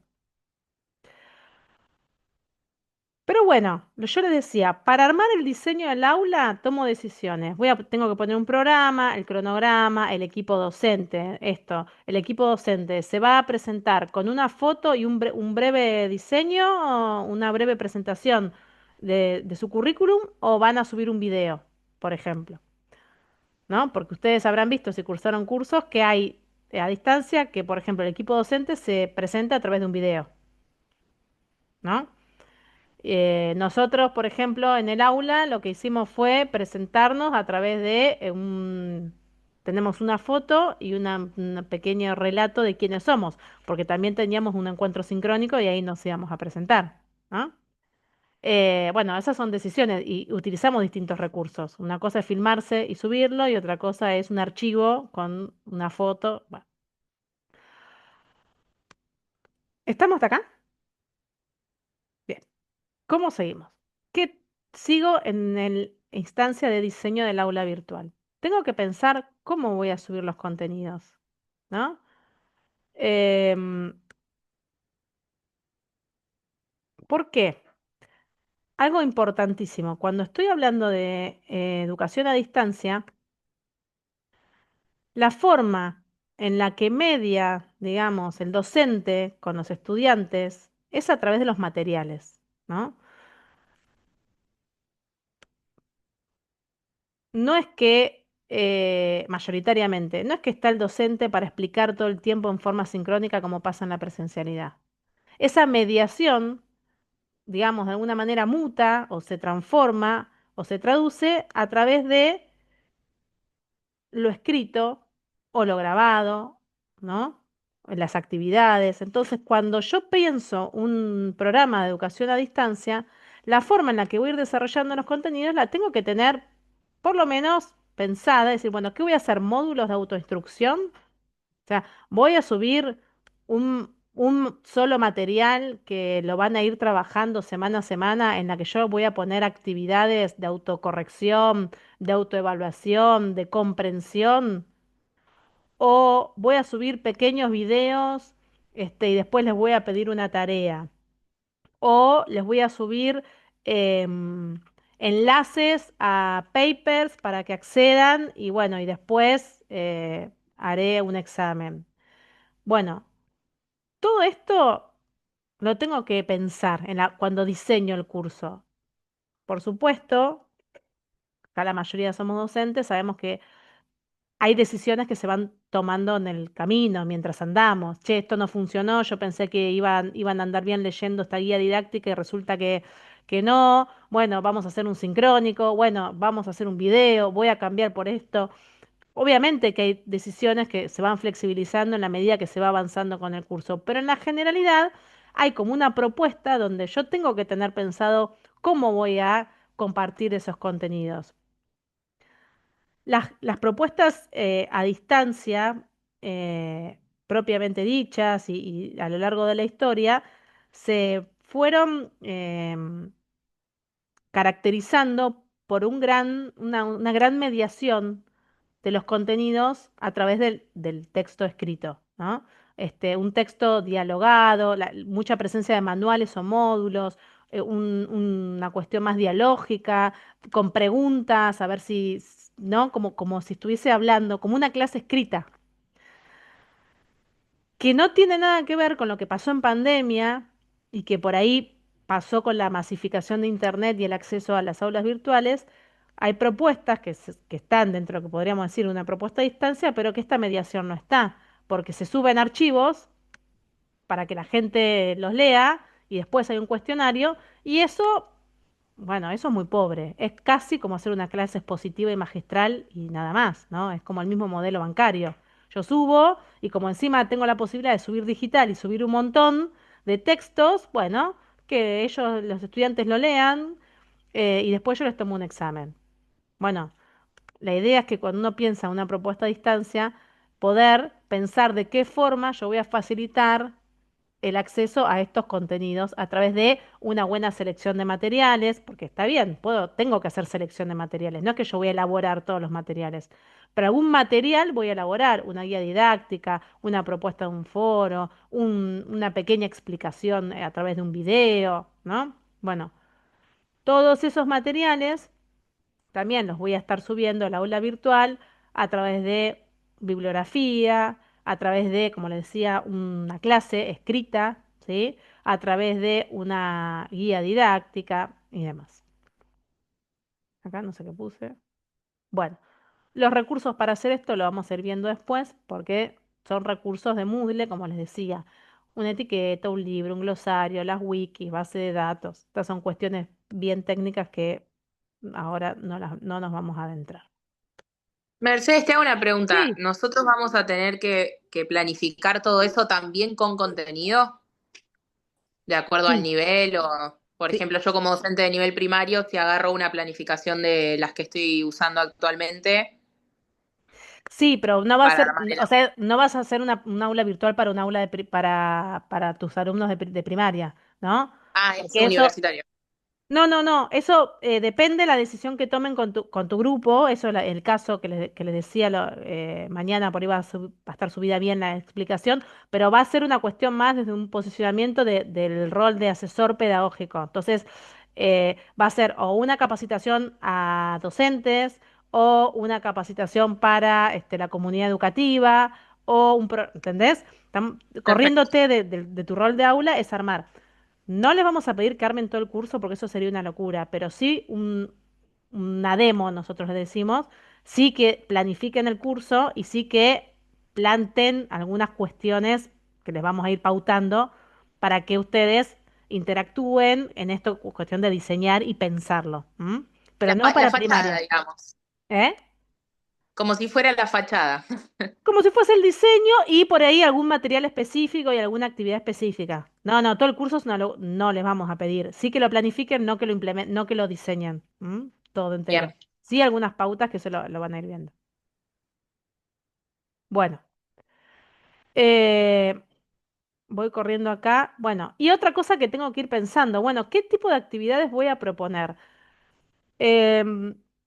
Pero bueno, yo les decía, para armar el diseño del aula tomo decisiones. Tengo que poner un programa, el cronograma, el equipo docente, esto. El equipo docente se va a presentar con una foto y un breve diseño, o una breve presentación de su currículum o van a subir un video, por ejemplo, ¿no? Porque ustedes habrán visto si cursaron cursos que hay a distancia que, por ejemplo, el equipo docente se presenta a través de un video, ¿no? Nosotros, por ejemplo, en el aula lo que hicimos fue presentarnos a través de tenemos una foto y un pequeño relato de quiénes somos, porque también teníamos un encuentro sincrónico y ahí nos íbamos a presentar, ¿no? Bueno, esas son decisiones y utilizamos distintos recursos. Una cosa es filmarse y subirlo y otra cosa es un archivo con una foto. Bueno. ¿Estamos hasta acá? Bien. ¿Cómo seguimos? ¿Qué sigo en el instancia de diseño del aula virtual? Tengo que pensar cómo voy a subir los contenidos, ¿no? Em, ¿Por qué? Algo importantísimo. Cuando estoy hablando de educación a distancia, la forma en la que media, digamos, el docente con los estudiantes es a través de los materiales, ¿no? No es que, mayoritariamente, no es que está el docente para explicar todo el tiempo en forma sincrónica como pasa en la presencialidad. Esa mediación, digamos, de alguna manera muta o se transforma o se traduce a través de lo escrito o lo grabado, ¿no? En las actividades. Entonces, cuando yo pienso un programa de educación a distancia, la forma en la que voy a ir desarrollando los contenidos la tengo que tener por lo menos pensada, es decir, bueno, ¿qué voy a hacer? ¿Módulos de autoinstrucción? O sea, voy a subir un solo material que lo van a ir trabajando semana a semana, en la que yo voy a poner actividades de autocorrección, de autoevaluación, de comprensión, o voy a subir pequeños videos, y después les voy a pedir una tarea, o les voy a subir enlaces a papers para que accedan y bueno, y después haré un examen. Bueno, todo esto lo tengo que pensar cuando diseño el curso. Por supuesto, acá la mayoría somos docentes, sabemos que hay decisiones que se van tomando en el camino mientras andamos. Che, esto no funcionó, yo pensé que iban a andar bien leyendo esta guía didáctica y resulta que no. Bueno, vamos a hacer un sincrónico, bueno, vamos a hacer un video, voy a cambiar por esto. Obviamente que hay decisiones que se van flexibilizando en la medida que se va avanzando con el curso, pero en la generalidad hay como una propuesta donde yo tengo que tener pensado cómo voy a compartir esos contenidos. Las propuestas a distancia, propiamente dichas y a lo largo de la historia, se fueron caracterizando por una gran mediación de los contenidos a través del texto escrito, ¿no? Un texto dialogado, mucha presencia de manuales o módulos, una cuestión más dialógica, con preguntas, a ver si, ¿no? Como si estuviese hablando, como una clase escrita, que no tiene nada que ver con lo que pasó en pandemia y que por ahí pasó con la masificación de Internet y el acceso a las aulas virtuales. Hay propuestas que están dentro de lo que podríamos decir una propuesta a distancia, pero que esta mediación no está, porque se suben archivos para que la gente los lea y después hay un cuestionario y eso, bueno, eso es muy pobre. Es casi como hacer una clase expositiva y magistral y nada más, ¿no? Es como el mismo modelo bancario. Yo subo y como encima tengo la posibilidad de subir digital y subir un montón de textos, bueno, que ellos, los estudiantes lo lean y después yo les tomo un examen. Bueno, la idea es que cuando uno piensa una propuesta a distancia, poder pensar de qué forma yo voy a facilitar el acceso a estos contenidos a través de una buena selección de materiales, porque está bien, tengo que hacer selección de materiales, no es que yo voy a elaborar todos los materiales, pero algún material voy a elaborar, una guía didáctica, una propuesta de un foro, una pequeña explicación a través de un video, ¿no? Bueno, todos esos materiales también los voy a estar subiendo al aula virtual a través de bibliografía, a través de, como les decía, una clase escrita, ¿sí? A través de una guía didáctica y demás. Acá no sé qué puse. Bueno, los recursos para hacer esto lo vamos a ir viendo después porque son recursos de Moodle, como les decía. Una etiqueta, un libro, un glosario, las wikis, base de datos. Estas son cuestiones bien técnicas que ahora no nos vamos a adentrar. Mercedes, te hago una pregunta. Sí, ¿Nosotros vamos a tener que planificar todo eso también con contenido, de acuerdo al sí, nivel? O, por sí. ejemplo, yo como docente de nivel primario, si agarro una planificación de las que estoy usando actualmente. Sí, pero no va a para ser, armar o sea, no vas a hacer un aula virtual para un aula para tus alumnos de primaria, ¿no? Ah, es Porque eso, universitario. no, no, no, eso depende de la decisión que tomen con tu grupo, eso es el caso que les decía mañana, por ahí va a estar subida bien la explicación, pero va a ser una cuestión más desde un posicionamiento del rol de asesor pedagógico. Entonces, va a ser o una capacitación a docentes o una capacitación para la comunidad educativa ¿entendés? Perfecto. Corriéndote de tu rol de aula es armar. No les vamos a pedir que armen todo el curso porque eso sería una locura, pero sí una demo, nosotros le decimos, sí que planifiquen el curso y sí que planten algunas cuestiones que les vamos a ir pautando para que ustedes interactúen en esto, cuestión de diseñar y pensarlo. ¿M? Pero no La para fachada, primaria. digamos. ¿Eh? Como si fuera la fachada. Como si fuese el diseño y por ahí algún material específico y alguna actividad específica. No, no, todo el curso no les vamos a pedir. Sí que lo planifiquen, no que lo implementen, no que lo diseñen. ¿M? Todo entero. Bien. Sí, algunas pautas que lo van a ir viendo. Bueno, eh, voy corriendo acá. Bueno, y otra cosa que tengo que ir pensando, bueno, ¿qué tipo de actividades voy a proponer?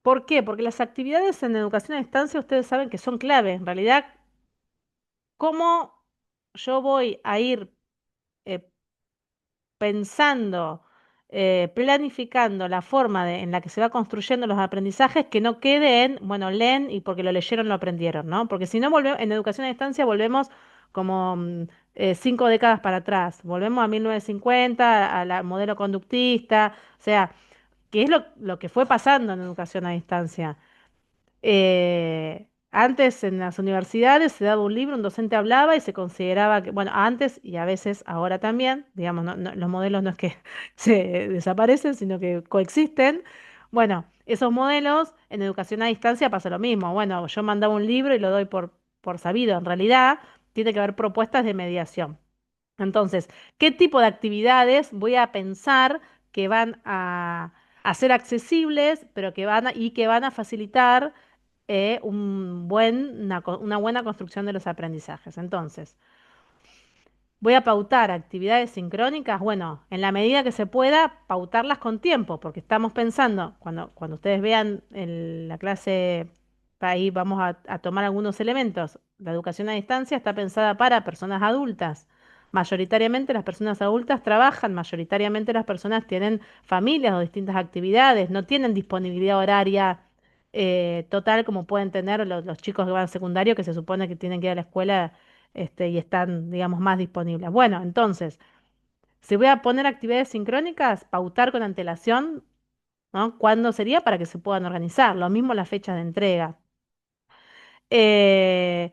¿Por qué? Porque las actividades en educación a distancia ustedes saben que son clave. En realidad, ¿cómo yo voy a ir eh, pensando, planificando la forma en la que se va construyendo los aprendizajes que no quede en, bueno, leen y porque lo leyeron lo aprendieron, ¿no? Porque si no volvemos, en educación a distancia volvemos como 5 décadas para atrás, volvemos a 1950, a la modelo conductista, o sea, que es lo que fue pasando en educación a distancia. Antes en las universidades se daba un libro, un docente hablaba y se consideraba que, bueno, antes y a veces ahora también, digamos, los modelos no es que se desaparecen, sino que coexisten. Bueno, esos modelos en educación a distancia pasa lo mismo. Bueno, yo mandaba un libro y lo doy por sabido. En realidad, tiene que haber propuestas de mediación. Entonces, ¿qué tipo de actividades voy a pensar que van a ser accesibles, pero que van a facilitar una buena construcción de los aprendizajes? Entonces, voy a pautar actividades sincrónicas, bueno, en la medida que se pueda, pautarlas con tiempo, porque estamos pensando, cuando ustedes vean la clase, ahí vamos a tomar algunos elementos. La educación a distancia está pensada para personas adultas. Mayoritariamente las personas adultas trabajan, mayoritariamente las personas tienen familias o distintas actividades, no tienen disponibilidad horaria total como pueden tener los chicos que van al secundario, que se supone que tienen que ir a la escuela y están, digamos, más disponibles. Bueno, entonces, si voy a poner actividades sincrónicas, pautar con antelación, ¿no? ¿Cuándo sería para que se puedan organizar? Lo mismo las fechas de entrega. Eh,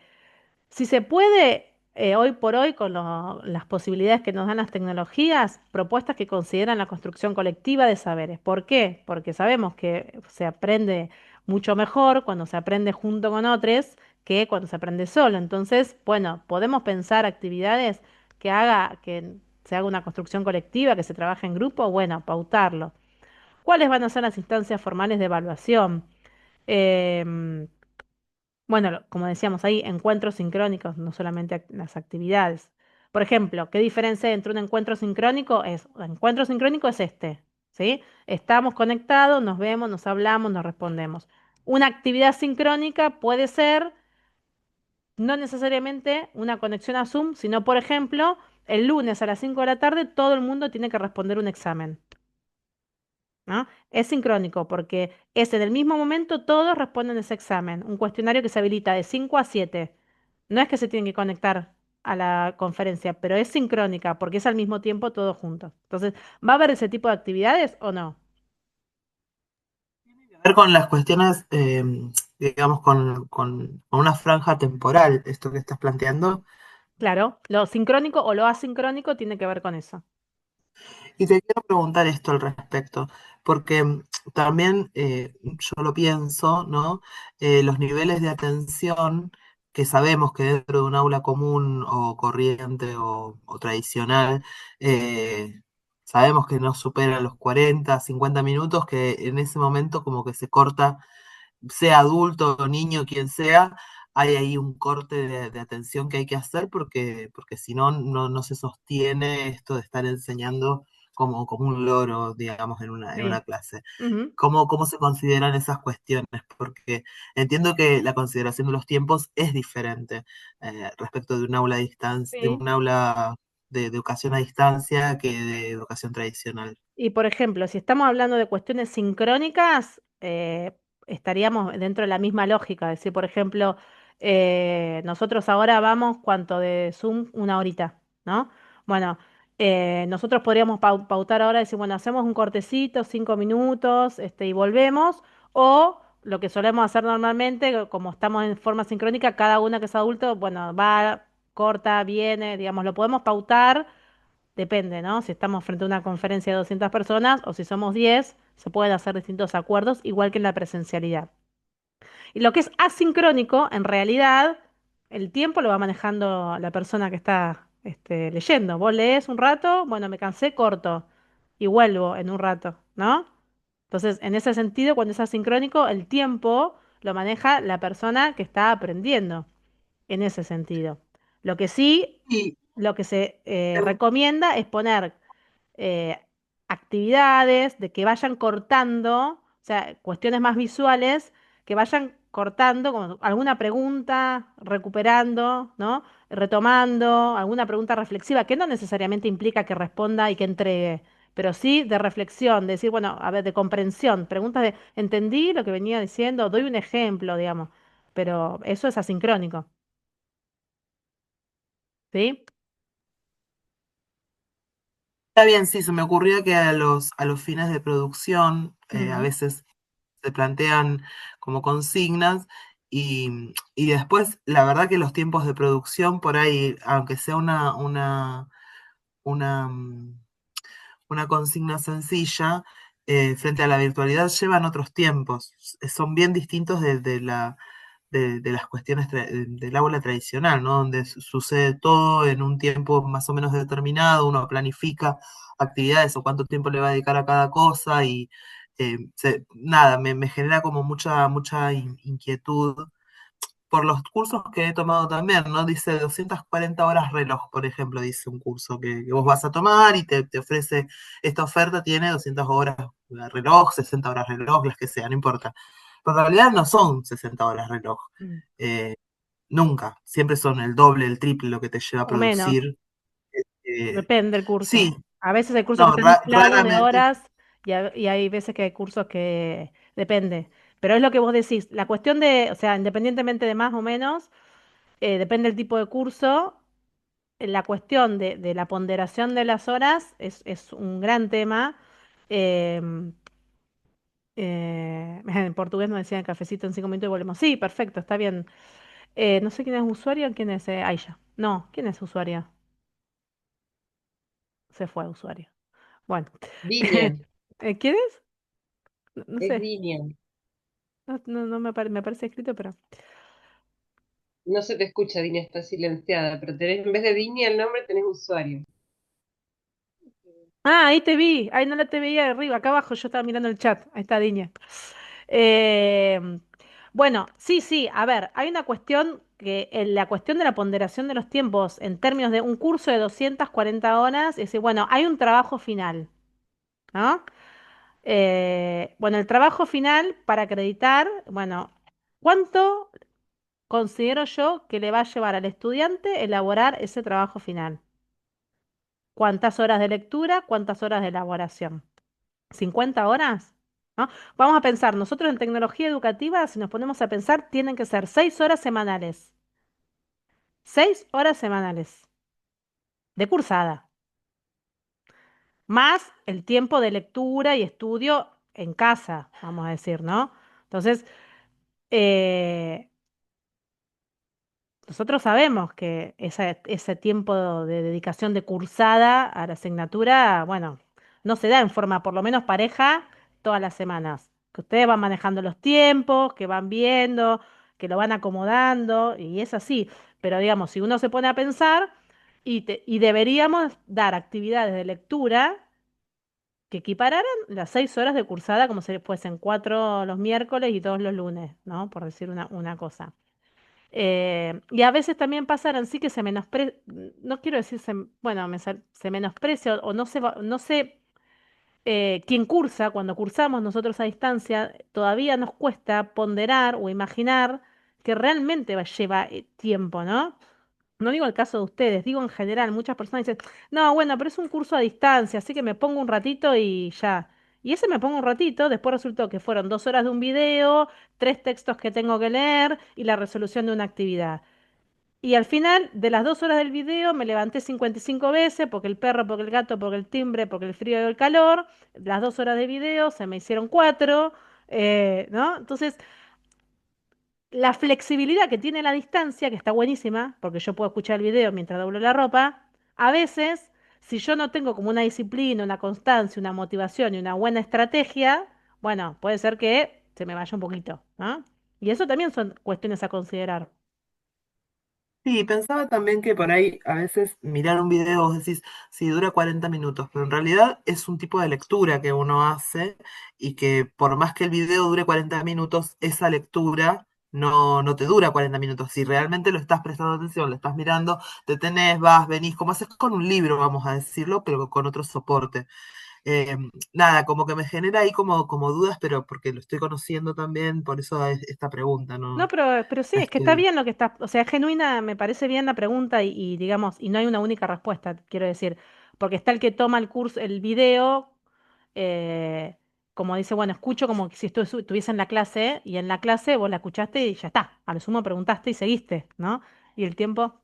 si se puede, hoy por hoy, con las posibilidades que nos dan las tecnologías, propuestas que consideran la construcción colectiva de saberes. ¿Por qué? Porque sabemos que se aprende mucho mejor cuando se aprende junto con otros que cuando se aprende solo. Entonces, bueno, podemos pensar actividades que se haga una construcción colectiva, que se trabaje en grupo, bueno, pautarlo. ¿Cuáles van a ser las instancias formales de evaluación? Em, bueno, como decíamos ahí, encuentros sincrónicos, no solamente las actividades. Por ejemplo, ¿qué diferencia hay entre un encuentro sincrónico? Un encuentro sincrónico es este, ¿sí? Estamos conectados, nos vemos, nos hablamos, nos respondemos. Una actividad sincrónica puede ser no necesariamente una conexión a Zoom, sino, por ejemplo, el lunes a las 5 de la tarde todo el mundo tiene que responder un examen. ¿No? Es sincrónico porque es en el mismo momento todos responden ese examen, un cuestionario que se habilita de 5 a 7. No es que se tienen que conectar a la conferencia, pero es sincrónica porque es al mismo tiempo todos juntos. Entonces, ¿va a haber ese tipo de actividades o no? A ver con las cuestiones, digamos, con una franja temporal, esto que estás planteando. Claro, lo sincrónico o lo asincrónico tiene que ver con eso. Y te quiero preguntar esto al respecto, porque también yo lo pienso, ¿no? Los niveles de atención que sabemos que dentro de un aula común o corriente o tradicional, sabemos que no superan los 40, 50 minutos, que en ese momento como que se corta, sea adulto o niño, quien sea, hay ahí un corte de atención que hay que hacer porque si no, no se sostiene esto de estar enseñando como un loro, digamos, en una Sí. clase. Ujú. Cómo se consideran esas cuestiones? Porque entiendo que la consideración de los tiempos es diferente respecto de un aula a distancia, de Sí. un aula de educación a distancia que de educación tradicional. Y por ejemplo, si estamos hablando de cuestiones sincrónicas, estaríamos dentro de la misma lógica. Es decir, por ejemplo, nosotros ahora vamos, ¿cuánto de Zoom? Una horita, ¿no? Bueno, nosotros podríamos pautar ahora, decir, bueno, hacemos un cortecito, 5 minutos, y volvemos. O lo que solemos hacer normalmente, como estamos en forma sincrónica, cada una que es adulto, bueno, va, corta, viene, digamos, lo podemos pautar. Depende, ¿no? Si estamos frente a una conferencia de 200 personas o si somos 10, se pueden hacer distintos acuerdos, igual que en la presencialidad. Y lo que es asincrónico, en realidad, el tiempo lo va manejando la persona que está leyendo. Vos lees un rato, bueno, me cansé, corto y vuelvo en un rato, ¿no? Entonces, en ese sentido, cuando es asincrónico, el tiempo lo maneja la persona que está aprendiendo, en ese sentido. Lo que sí, Y lo que se recomienda es poner eh, actividades, de que vayan cortando, o sea, cuestiones más visuales, que vayan cortando, como alguna pregunta, recuperando, ¿no? Retomando, alguna pregunta reflexiva, que no necesariamente implica que responda y que entregue, pero sí de reflexión, de decir, bueno, a ver, de comprensión, preguntas de, ¿entendí lo que venía diciendo? Doy un ejemplo, digamos, pero eso es asincrónico, ¿sí? está bien, sí, se me ocurría que a los fines de producción a Ujú. veces se plantean como consignas y después la verdad que los tiempos de producción por ahí, aunque sea una, una consigna sencilla, frente a la virtualidad llevan otros tiempos, son bien distintos de las cuestiones del aula tradicional, ¿no? Donde sucede todo en un tiempo más o menos determinado, uno planifica actividades o cuánto tiempo le va a dedicar a cada cosa y nada, me genera como mucha inquietud por los cursos que he tomado también, ¿no? Dice 240 horas reloj, por ejemplo, dice un curso que vos vas a tomar y te ofrece, esta oferta tiene 200 horas reloj, 60 horas reloj, las que sean, no importa. Pero en realidad no son 60 horas reloj. Mm. Eh, Nunca, siempre son el doble, el triple lo que te lleva a O menos. producir. Eh, Depende del curso. sí, A veces hay cursos que no, están inflados de raramente. horas y hay veces que hay cursos que depende. Pero es lo que vos decís. La cuestión de, o sea, independientemente de más o menos, depende del tipo de curso. La cuestión de la ponderación de las horas es un gran tema. Em, en portugués nos decían cafecito en 5 minutos y volvemos. Sí, perfecto, está bien. No sé quién es usuario, quién es Aisha. No, ¿quién es usuario? Se fue usuario. Bueno. Dinia, ¿Quién es? No, no es sé. Dinia. No me parece escrito, pero. No se te escucha, Dinia, está silenciada, pero tenés, en vez de Dinia el nombre tenés usuario. Ah, ahí te vi. Ahí no la te veía de arriba, acá abajo. Yo estaba mirando el chat. Ahí está Diña. Eh, bueno, sí, sí. A ver, hay una cuestión que en la cuestión de la ponderación de los tiempos en términos de un curso de 240 horas, es decir, bueno, hay un trabajo final, ¿no? Bueno, el trabajo final para acreditar, bueno, ¿cuánto considero yo que le va a llevar al estudiante elaborar ese trabajo final? ¿Cuántas horas de lectura? ¿Cuántas horas de elaboración? ¿50 horas? ¿No? Vamos a pensar, nosotros en tecnología educativa, si nos ponemos a pensar, tienen que ser 6 horas semanales. 6 horas semanales de cursada, más el tiempo de lectura y estudio en casa, vamos a decir, ¿no? Entonces, eh, nosotros sabemos que ese tiempo de dedicación de cursada a la asignatura, bueno, no se da en forma por lo menos pareja todas las semanas. Que ustedes van manejando los tiempos, que van viendo, que lo van acomodando, y es así. Pero digamos, si uno se pone a pensar, y deberíamos dar actividades de lectura que equipararan las 6 horas de cursada como si fuesen 4 los miércoles y 2 los lunes, ¿no? Por decir una cosa. Y a veces también pasaron, sí que no quiero decir, bueno, se menosprecia o no no se quien cursa, cuando cursamos nosotros a distancia, todavía nos cuesta ponderar o imaginar que realmente lleva tiempo, ¿no? No digo el caso de ustedes, digo en general, muchas personas dicen, no, bueno, pero es un curso a distancia, así que me pongo un ratito y ya. Y ese me pongo un ratito, después resultó que fueron 2 horas de un video, 3 textos que tengo que leer y la resolución de una actividad. Y al final de las 2 horas del video me levanté 55 veces porque el perro, porque el gato, porque el timbre, porque el frío y el calor. Las 2 horas de video se me hicieron cuatro, ¿no? Entonces, la flexibilidad que tiene la distancia, que está buenísima, porque yo puedo escuchar el video mientras doblo la ropa, a veces, si yo no tengo como una disciplina, una constancia, una motivación y una buena estrategia, bueno, puede ser que se me vaya un poquito, ¿no? Y eso también son cuestiones a considerar. Sí, pensaba también que por ahí a veces mirar un video, vos decís, sí, dura 40 minutos, pero en realidad es un tipo de lectura que uno hace y que por más que el video dure 40 minutos, esa lectura no te dura 40 minutos. Si realmente lo estás prestando atención, lo estás mirando, te tenés, vas, venís, como haces con un libro, vamos a decirlo, pero con otro soporte. Eh, Nada, como que me genera ahí como dudas, pero porque lo estoy conociendo también, por eso es esta pregunta, No, ¿no? pero sí, es que está Este, bien lo que está, o sea, es genuina, me parece bien la pregunta digamos, y no hay una única respuesta, quiero decir, porque está el que toma el curso, el video, eh, como dice, bueno, escucho como que si estuviese en la clase, y en la clase vos la escuchaste y ya está, a lo sumo preguntaste y seguiste, ¿no? Y el tiempo,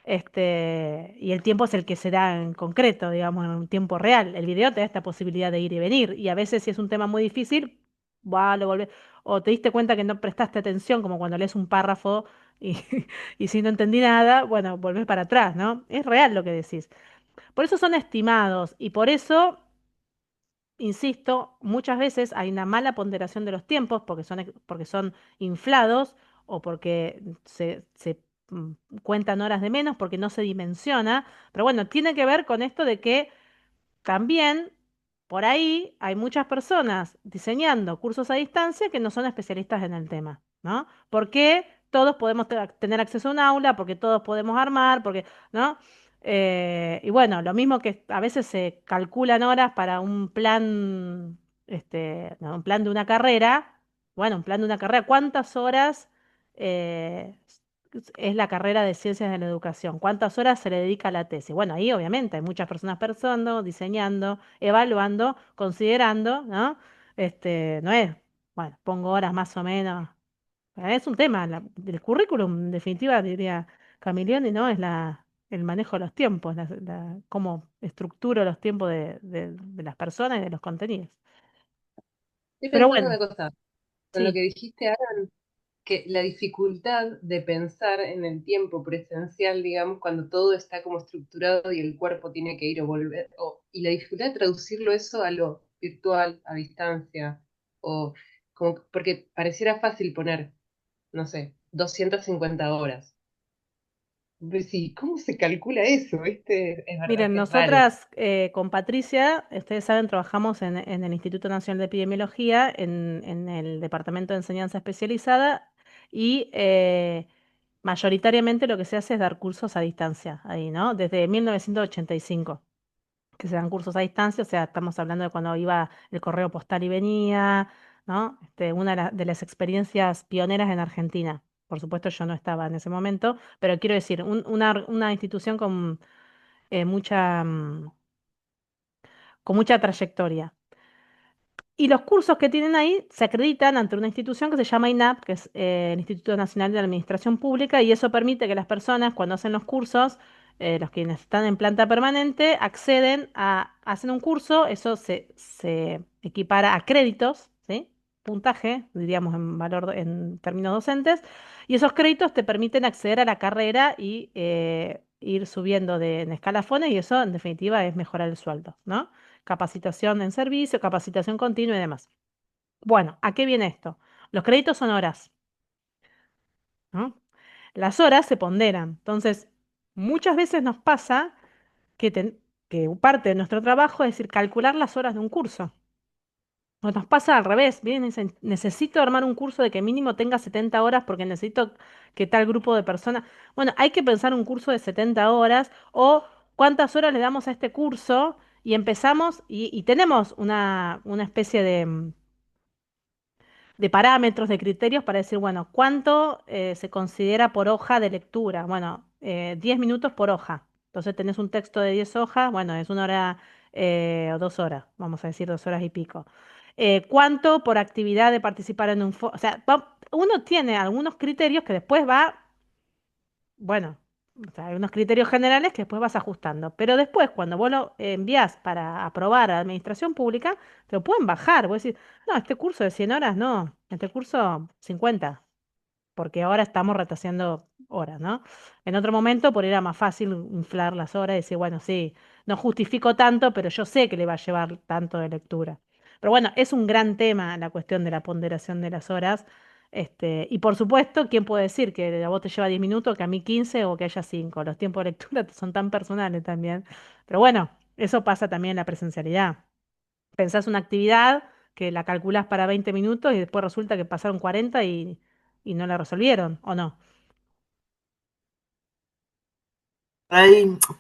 y el tiempo es el que se da en concreto, digamos, en un tiempo real. El video te da esta posibilidad de ir y venir. Y a veces si es un tema muy difícil, lo volvés. O te diste cuenta que no prestaste atención, como cuando lees un párrafo y, y si no entendí nada, bueno, volvés para atrás, ¿no? Es real lo que decís. Por eso son estimados y por eso insisto, muchas veces hay una mala ponderación de los tiempos porque son inflados o porque se cuentan horas de menos, porque no se dimensiona. Pero bueno, tiene que ver con esto de que también por ahí hay muchas personas diseñando cursos a distancia que no son especialistas en el tema, ¿no? Porque todos podemos tener acceso a un aula, porque todos podemos armar, porque, ¿no? Y bueno, lo mismo que a veces se calculan horas para un plan, no, un plan de una carrera. Bueno, un plan de una carrera, ¿cuántas horas eh, es la carrera de ciencias de la educación? ¿Cuántas horas se le dedica a la tesis? Bueno, ahí obviamente hay muchas personas pensando, diseñando, evaluando, considerando, ¿no? No es, bueno, pongo horas más o menos. Es un tema, del currículum, en definitiva, diría Camilioni, ¿no? Es el manejo de los tiempos, cómo estructuro los tiempos de las personas y de los contenidos. Estoy Pero pensando bueno, una cosa, con lo sí. que dijiste, que la dificultad de pensar en el tiempo presencial, digamos, cuando todo está como estructurado y el cuerpo tiene que ir o volver, y la dificultad de traducirlo eso a lo virtual, a distancia, o como, porque pareciera fácil poner, no sé, 250 horas. Pues sí, ¿cómo se calcula eso? Es verdad Miren, que es raro. nosotras con Patricia, ustedes saben, trabajamos en el Instituto Nacional de Epidemiología, en el Departamento de Enseñanza Especializada y mayoritariamente lo que se hace es dar cursos a distancia ahí, ¿no? Desde 1985 que se dan cursos a distancia, o sea, estamos hablando de cuando iba el correo postal y venía, ¿no? Una de las experiencias pioneras en Argentina. Por supuesto, yo no estaba en ese momento, pero quiero decir, una institución con con mucha trayectoria. Y los cursos que tienen ahí se acreditan ante una institución que se llama INAP, que es el Instituto Nacional de la Administración Pública, y eso permite que las personas, cuando hacen los cursos, los quienes están en planta permanente, hacen un curso, eso se equipara a créditos, ¿sí? Puntaje, diríamos en valor, en términos docentes, y esos créditos te permiten acceder a la carrera y ir subiendo en escalafones, y eso en definitiva es mejorar el sueldo, ¿no? Capacitación en servicio, capacitación continua y demás. Bueno, ¿a qué viene esto? Los créditos son horas, ¿no? Las horas se ponderan. Entonces, muchas veces nos pasa que parte de nuestro trabajo es decir, calcular las horas de un curso. Pues nos pasa al revés, vienen y dicen, necesito armar un curso de que mínimo tenga 70 horas porque necesito que tal grupo de personas. Bueno, hay que pensar un curso de 70 horas o cuántas horas le damos a este curso y empezamos y tenemos una especie de parámetros, de criterios para decir, bueno, ¿cuánto se considera por hoja de lectura? Bueno, 10 minutos por hoja. Entonces tenés un texto de 10 hojas, bueno, es 1 hora o 2 horas, vamos a decir 2 horas y pico. ¿Cuánto por actividad de participar en un foro? O sea, uno tiene algunos criterios que después va, bueno, o sea, hay unos criterios generales que después vas ajustando. Pero después, cuando vos lo envías para aprobar a la administración pública, te lo pueden bajar. Vos decís, no, este curso de 100 horas no, este curso 50 porque ahora estamos rataseando horas, ¿no? En otro momento, por ahí era más fácil inflar las horas y decir, bueno, sí, no justifico tanto, pero yo sé que le va a llevar tanto de lectura. Pero bueno, es un gran tema la cuestión de la ponderación de las horas. Y por supuesto, ¿quién puede decir que a vos te lleva 10 minutos, que a mí 15 o que haya 5? Los tiempos de lectura son tan personales también. Pero bueno, eso pasa también en la presencialidad. Pensás una actividad que la calculás para 20 minutos y después resulta que pasaron 40 y no la resolvieron, ¿o no?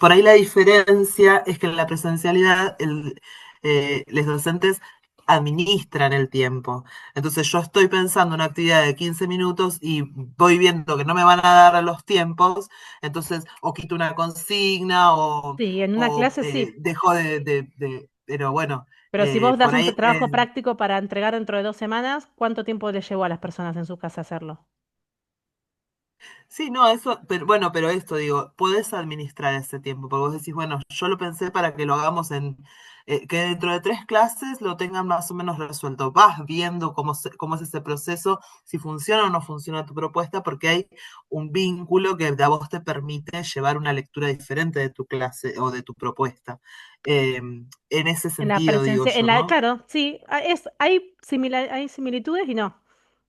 Por ahí la diferencia es que en la presencialidad los docentes administran el tiempo. Entonces yo estoy pensando una actividad de 15 minutos y voy viendo que no me van a dar los tiempos, entonces o quito una consigna Sí, en una o clase sí, dejo pero bueno, pero si vos das por un ahí trabajo práctico para entregar dentro de 2 semanas, ¿cuánto tiempo le llevó a las personas en su casa hacerlo? sí, no, eso, pero bueno, pero esto digo, podés administrar ese tiempo, porque vos decís, bueno, yo lo pensé para que lo hagamos que dentro de 3 clases lo tengan más o menos resuelto. Vas viendo cómo es ese proceso, si funciona o no funciona tu propuesta, porque hay un vínculo que a vos te permite llevar una lectura diferente de tu clase o de tu propuesta. En ese En la sentido, digo presencia, yo, ¿no? claro, sí, hay similitudes y no,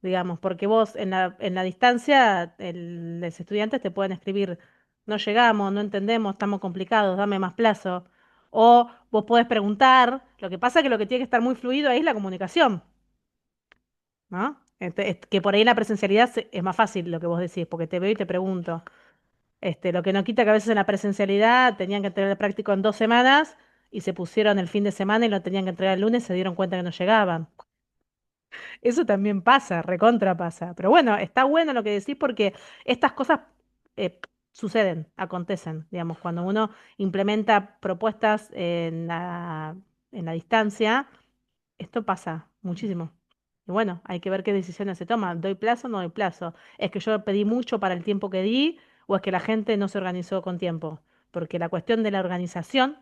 digamos, porque vos en la distancia, los estudiantes te pueden escribir, no llegamos, no entendemos, estamos complicados, dame más plazo. O vos podés preguntar, lo que pasa es que lo que tiene que estar muy fluido ahí es la comunicación, ¿no? Que por ahí en la presencialidad es más fácil lo que vos decís, porque te veo y te pregunto. Lo que no quita que a veces en la presencialidad tenían que tener el práctico en 2 semanas y se pusieron el fin de semana y lo tenían que entregar el lunes y se dieron cuenta que no llegaban. Eso también pasa, recontra pasa. Pero bueno, está bueno lo que decís porque estas cosas eh, suceden, acontecen, digamos, cuando uno implementa propuestas en la distancia, esto pasa muchísimo. Y bueno, hay que ver qué decisiones se toman. ¿Doy plazo o no doy plazo? ¿Es que yo pedí mucho para el tiempo que di o es que la gente no se organizó con tiempo? Porque la cuestión de la organización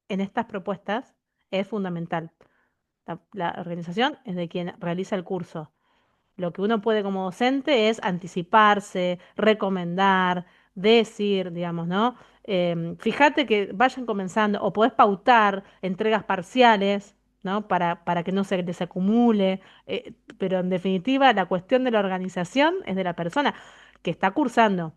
en estas propuestas es fundamental. La organización es de quien realiza el curso. Lo que uno puede como docente es anticiparse, recomendar, decir, digamos, ¿no? Fíjate que vayan comenzando, o podés pautar entregas parciales, ¿no? Para que no se les acumule. Pero en definitiva, la cuestión de la organización es de la persona que está cursando.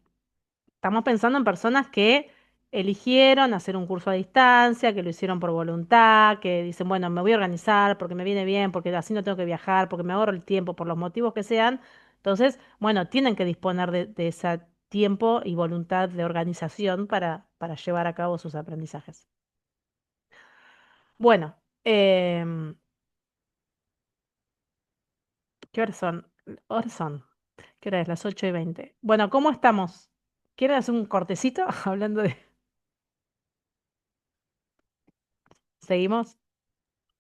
Estamos pensando en personas que eligieron hacer un curso a distancia, que lo hicieron por voluntad, que dicen, bueno, me voy a organizar porque me viene bien, porque así no tengo que viajar, porque me ahorro el tiempo, por los motivos que sean. Entonces, bueno, tienen que disponer de ese tiempo y voluntad de organización para llevar a cabo sus aprendizajes. Bueno, ¿qué horas son? Horas son. ¿Qué hora es? Las 8:20. Bueno, ¿cómo estamos? ¿Quieren hacer un cortecito? Hablando de... ¿Seguimos?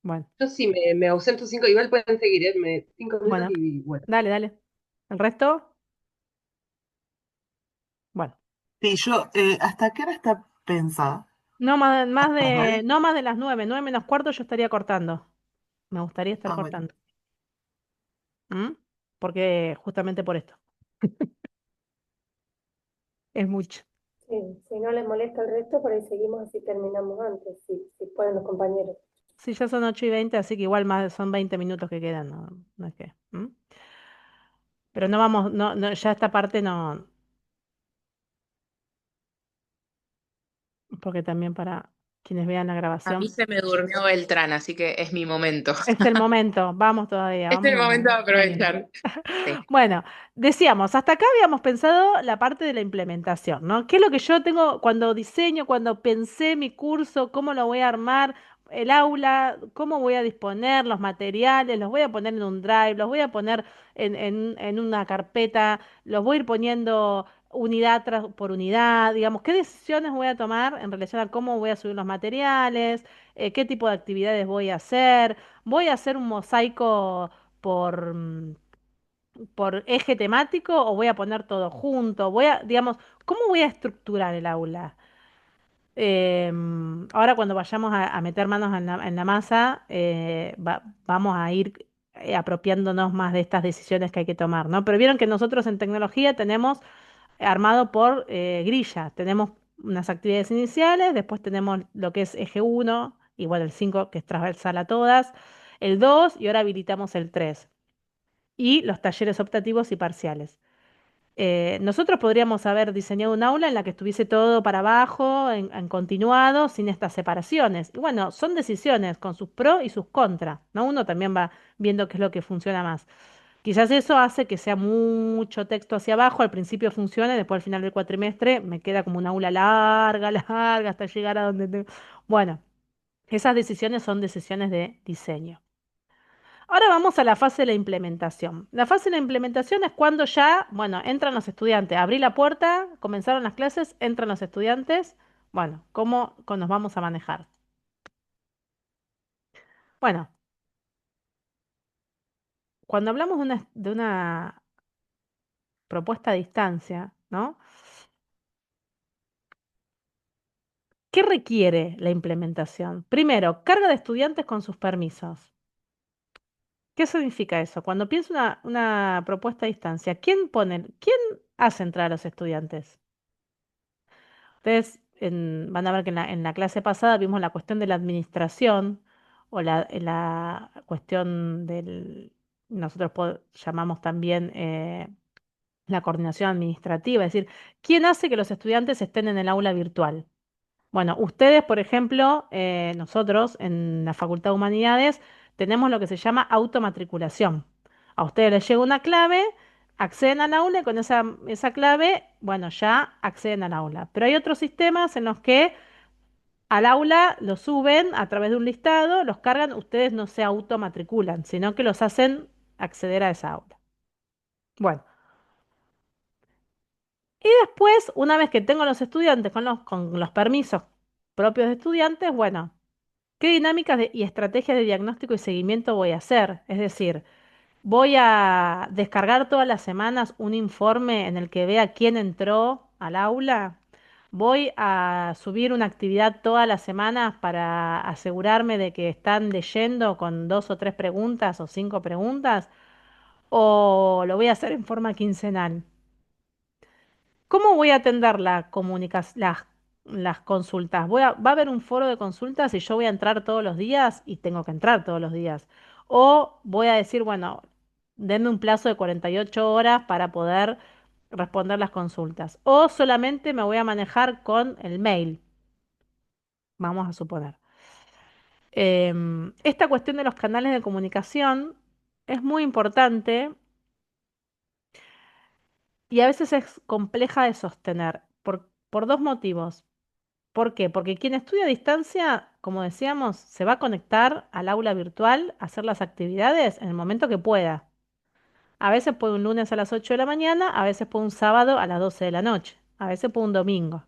Bueno. Yo sí me ausento 5, igual pueden seguir, 5 minutos Bueno, y bueno. dale, dale. ¿El resto? Bueno, Sí, yo, ¿hasta qué hora está pensada? no más, más ¿Hasta las de, 9? no más de las 9, 9 menos cuarto yo estaría cortando. Me gustaría estar Ah, bueno. cortando. ¿Mm? Porque justamente por esto. Es mucho. Sí, si no les molesta el resto, por ahí seguimos así terminamos antes, si pueden los compañeros. Sí, ya son 8:20, así que igual más son 20 minutos que quedan, no, no es que. ¿Mm? Pero no vamos, no, no, ya esta parte no, porque también para quienes vean la A mí grabación. se me durmió Beltrán, así que es mi momento. Es el momento, vamos todavía, Es vamos el con momento de Daniel. aprovechar. Sí. Bueno, decíamos, hasta acá habíamos pensado la parte de la implementación, ¿no? ¿Qué es lo que yo tengo cuando diseño, cuando pensé mi curso, cómo lo voy a armar, el aula, cómo voy a disponer los materiales, los voy a poner en un drive, los voy a poner en una carpeta, los voy a ir poniendo unidad por unidad, digamos, qué decisiones voy a tomar en relación a cómo voy a subir los materiales, qué tipo de actividades voy a hacer un mosaico por, por eje temático o voy a poner todo junto, digamos, ¿cómo voy a estructurar el aula? Ahora cuando vayamos a meter manos en la masa, vamos a ir apropiándonos más de estas decisiones que hay que tomar, ¿no? Pero vieron que nosotros en tecnología tenemos armado por grilla, tenemos unas actividades iniciales, después tenemos lo que es eje uno y bueno, el 5 que es transversal a todas, el 2 y ahora habilitamos el 3 y los talleres optativos y parciales. Nosotros podríamos haber diseñado un aula en la que estuviese todo para abajo, en continuado, sin estas separaciones. Y bueno, son decisiones con sus pros y sus contras, ¿no? Uno también va viendo qué es lo que funciona más. Quizás eso hace que sea mucho texto hacia abajo, al principio funciona, después al final del cuatrimestre me queda como un aula larga, larga, hasta llegar a donde... Bueno, esas decisiones son decisiones de diseño. Ahora vamos a la fase de la implementación. La fase de la implementación es cuando ya, bueno, entran los estudiantes. Abrí la puerta, comenzaron las clases, entran los estudiantes. Bueno, ¿cómo nos vamos a manejar? Bueno, cuando hablamos de una propuesta a distancia, ¿no? ¿Qué requiere la implementación? Primero, carga de estudiantes con sus permisos. ¿Qué significa eso? Cuando pienso una propuesta a distancia, quién hace entrar a los estudiantes? Ustedes van a ver que en la clase pasada vimos la cuestión de la administración o la cuestión nosotros llamamos también la coordinación administrativa, es decir, ¿quién hace que los estudiantes estén en el aula virtual? Bueno, ustedes, por ejemplo, nosotros en la Facultad de Humanidades tenemos lo que se llama automatriculación. A ustedes les llega una clave, acceden al aula y con esa clave, bueno, ya acceden al aula. Pero hay otros sistemas en los que al aula los suben a través de un listado, los cargan, ustedes no se automatriculan, sino que los hacen acceder a esa aula. Bueno, y después, una vez que tengo los estudiantes con los permisos propios de estudiantes, bueno. ¿Qué dinámicas y estrategias de diagnóstico y seguimiento voy a hacer? Es decir, voy a descargar todas las semanas un informe en el que vea quién entró al aula. Voy a subir una actividad todas las semanas para asegurarme de que están leyendo con 2 o 3 preguntas o 5 preguntas. O lo voy a hacer en forma quincenal. ¿Cómo voy a atender las consultas? ¿Va a haber un foro de consultas y yo voy a entrar todos los días y tengo que entrar todos los días? ¿O voy a decir, bueno, denme un plazo de 48 horas para poder responder las consultas? ¿O solamente me voy a manejar con el mail? Vamos a suponer. Esta cuestión de los canales de comunicación es muy importante y a veces es compleja de sostener por 2 motivos. ¿Por qué? Porque quien estudia a distancia, como decíamos, se va a conectar al aula virtual a hacer las actividades en el momento que pueda. A veces puede un lunes a las 8 de la mañana, a veces puede un sábado a las 12 de la noche, a veces puede un domingo.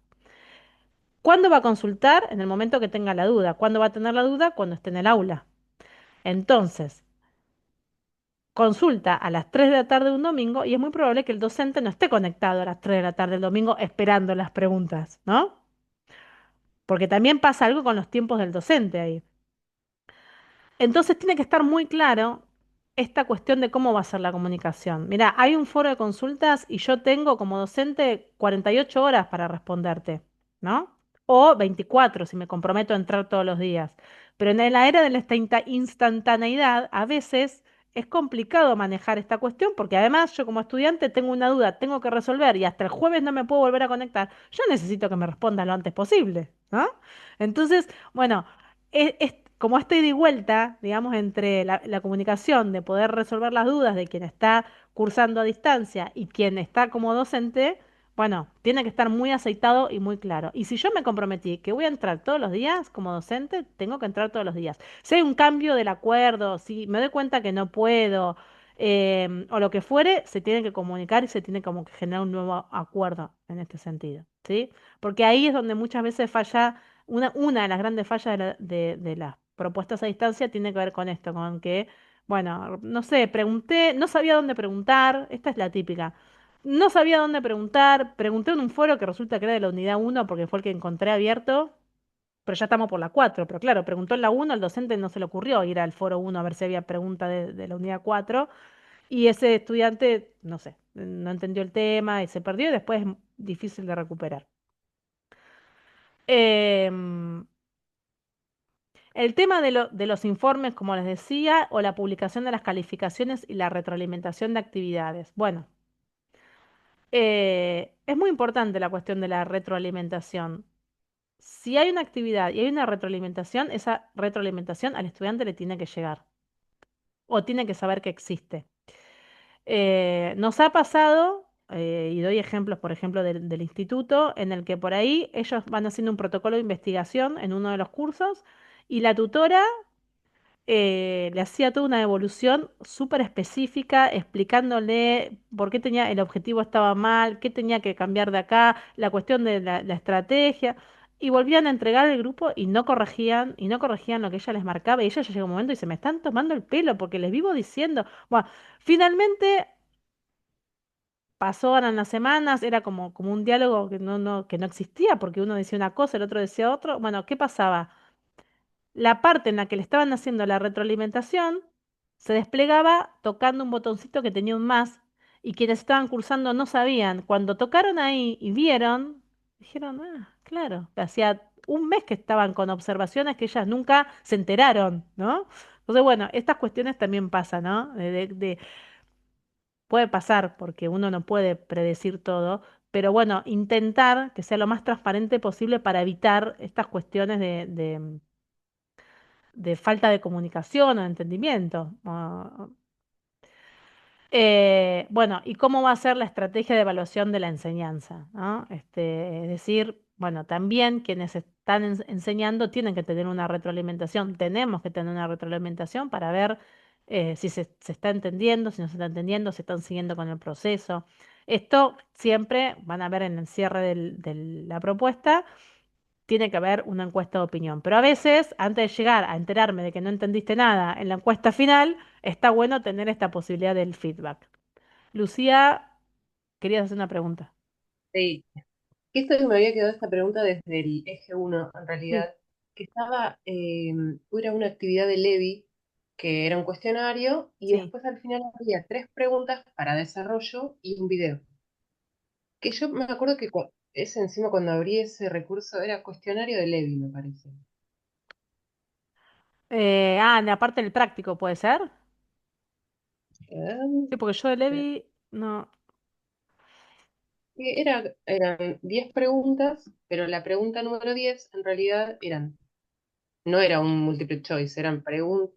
¿Cuándo va a consultar? En el momento que tenga la duda. ¿Cuándo va a tener la duda? Cuando esté en el aula. Entonces, consulta a las 3 de la tarde un domingo y es muy probable que el docente no esté conectado a las 3 de la tarde el domingo esperando las preguntas, ¿no? Porque también pasa algo con los tiempos del docente ahí. Entonces tiene que estar muy claro esta cuestión de cómo va a ser la comunicación. Mira, hay un foro de consultas y yo tengo como docente 48 horas para responderte, ¿no? O 24 si me comprometo a entrar todos los días. Pero en la era de la instantaneidad, a veces es complicado manejar esta cuestión porque además yo como estudiante tengo una duda, tengo que resolver y hasta el jueves no me puedo volver a conectar. Yo necesito que me responda lo antes posible. ¿no? Entonces, bueno, como esta ida y vuelta, digamos, entre la comunicación de poder resolver las dudas de quien está cursando a distancia y quien está como docente, bueno, tiene que estar muy aceitado y muy claro. Y si yo me comprometí que voy a entrar todos los días como docente, tengo que entrar todos los días. Si hay un cambio del acuerdo, si me doy cuenta que no puedo, o lo que fuere, se tiene que comunicar y se tiene como que generar un nuevo acuerdo en este sentido, ¿sí? Porque ahí es donde muchas veces falla, una de las grandes fallas de las propuestas a distancia tiene que ver con esto, con que, bueno, no sé, pregunté, no sabía dónde preguntar, esta es la típica. No sabía dónde preguntar, pregunté en un foro que resulta que era de la unidad 1 porque fue el que encontré abierto, pero ya estamos por la 4. Pero claro, preguntó en la 1, al docente no se le ocurrió ir al foro 1 a ver si había pregunta de la unidad 4. Y ese estudiante, no sé, no entendió el tema y se perdió y después es difícil de recuperar. Em, el tema de los informes, como les decía, o la publicación de las calificaciones y la retroalimentación de actividades. Bueno, es muy importante la cuestión de la retroalimentación. Si hay una actividad y hay una retroalimentación, esa retroalimentación al estudiante le tiene que llegar o tiene que saber que existe. Nos ha pasado, y doy ejemplos, por ejemplo, del instituto, en el que por ahí ellos van haciendo un protocolo de investigación en uno de los cursos y la tutora le hacía toda una evolución súper específica, explicándole por qué tenía, el objetivo estaba mal, qué tenía que cambiar de acá, la cuestión de la estrategia. Y volvían a entregar el grupo y no corregían lo que ella les marcaba. Y ella ya llegó un momento y se me están tomando el pelo porque les vivo diciendo. Bueno, finalmente pasaron las semanas, era como un diálogo que no existía, porque uno decía una cosa, el otro decía otro. Bueno, ¿qué pasaba? La parte en la que le estaban haciendo la retroalimentación se desplegaba tocando un botoncito que tenía un más, y quienes estaban cursando no sabían. Cuando tocaron ahí y vieron, dijeron, ah, claro, hacía un mes que estaban con observaciones que ellas nunca se enteraron, ¿no? Entonces, bueno, estas cuestiones también pasan, ¿no? Puede pasar porque uno no puede predecir todo, pero bueno, intentar que sea lo más transparente posible para evitar estas cuestiones de falta de comunicación o de entendimiento. Bueno, ¿y cómo va a ser la estrategia de evaluación de la enseñanza? ¿No? Es decir, bueno, también quienes están enseñando tienen que tener una retroalimentación, tenemos que tener una retroalimentación para ver si se está entendiendo, si no se está entendiendo, si están siguiendo con el proceso. Esto siempre van a ver en el cierre de la propuesta, tiene que haber una encuesta de opinión. Pero a veces, antes de llegar a enterarme de que no entendiste nada en la encuesta final, está bueno tener esta posibilidad del feedback. Lucía, querías hacer una pregunta. Sí, que esto que me había quedado esta pregunta desde el eje uno en Sí, realidad, que estaba, era una actividad de Levi, que era un cuestionario, y sí. después al final había tres preguntas para desarrollo y un video. Que yo me acuerdo que ese encima cuando abrí ese recurso era cuestionario de Levi, me parece. En la parte del práctico, ¿puede ser? Eh, Sí, porque yo de Levi, no. Eran 10 preguntas, pero la pregunta número 10 en realidad no era un multiple choice, eran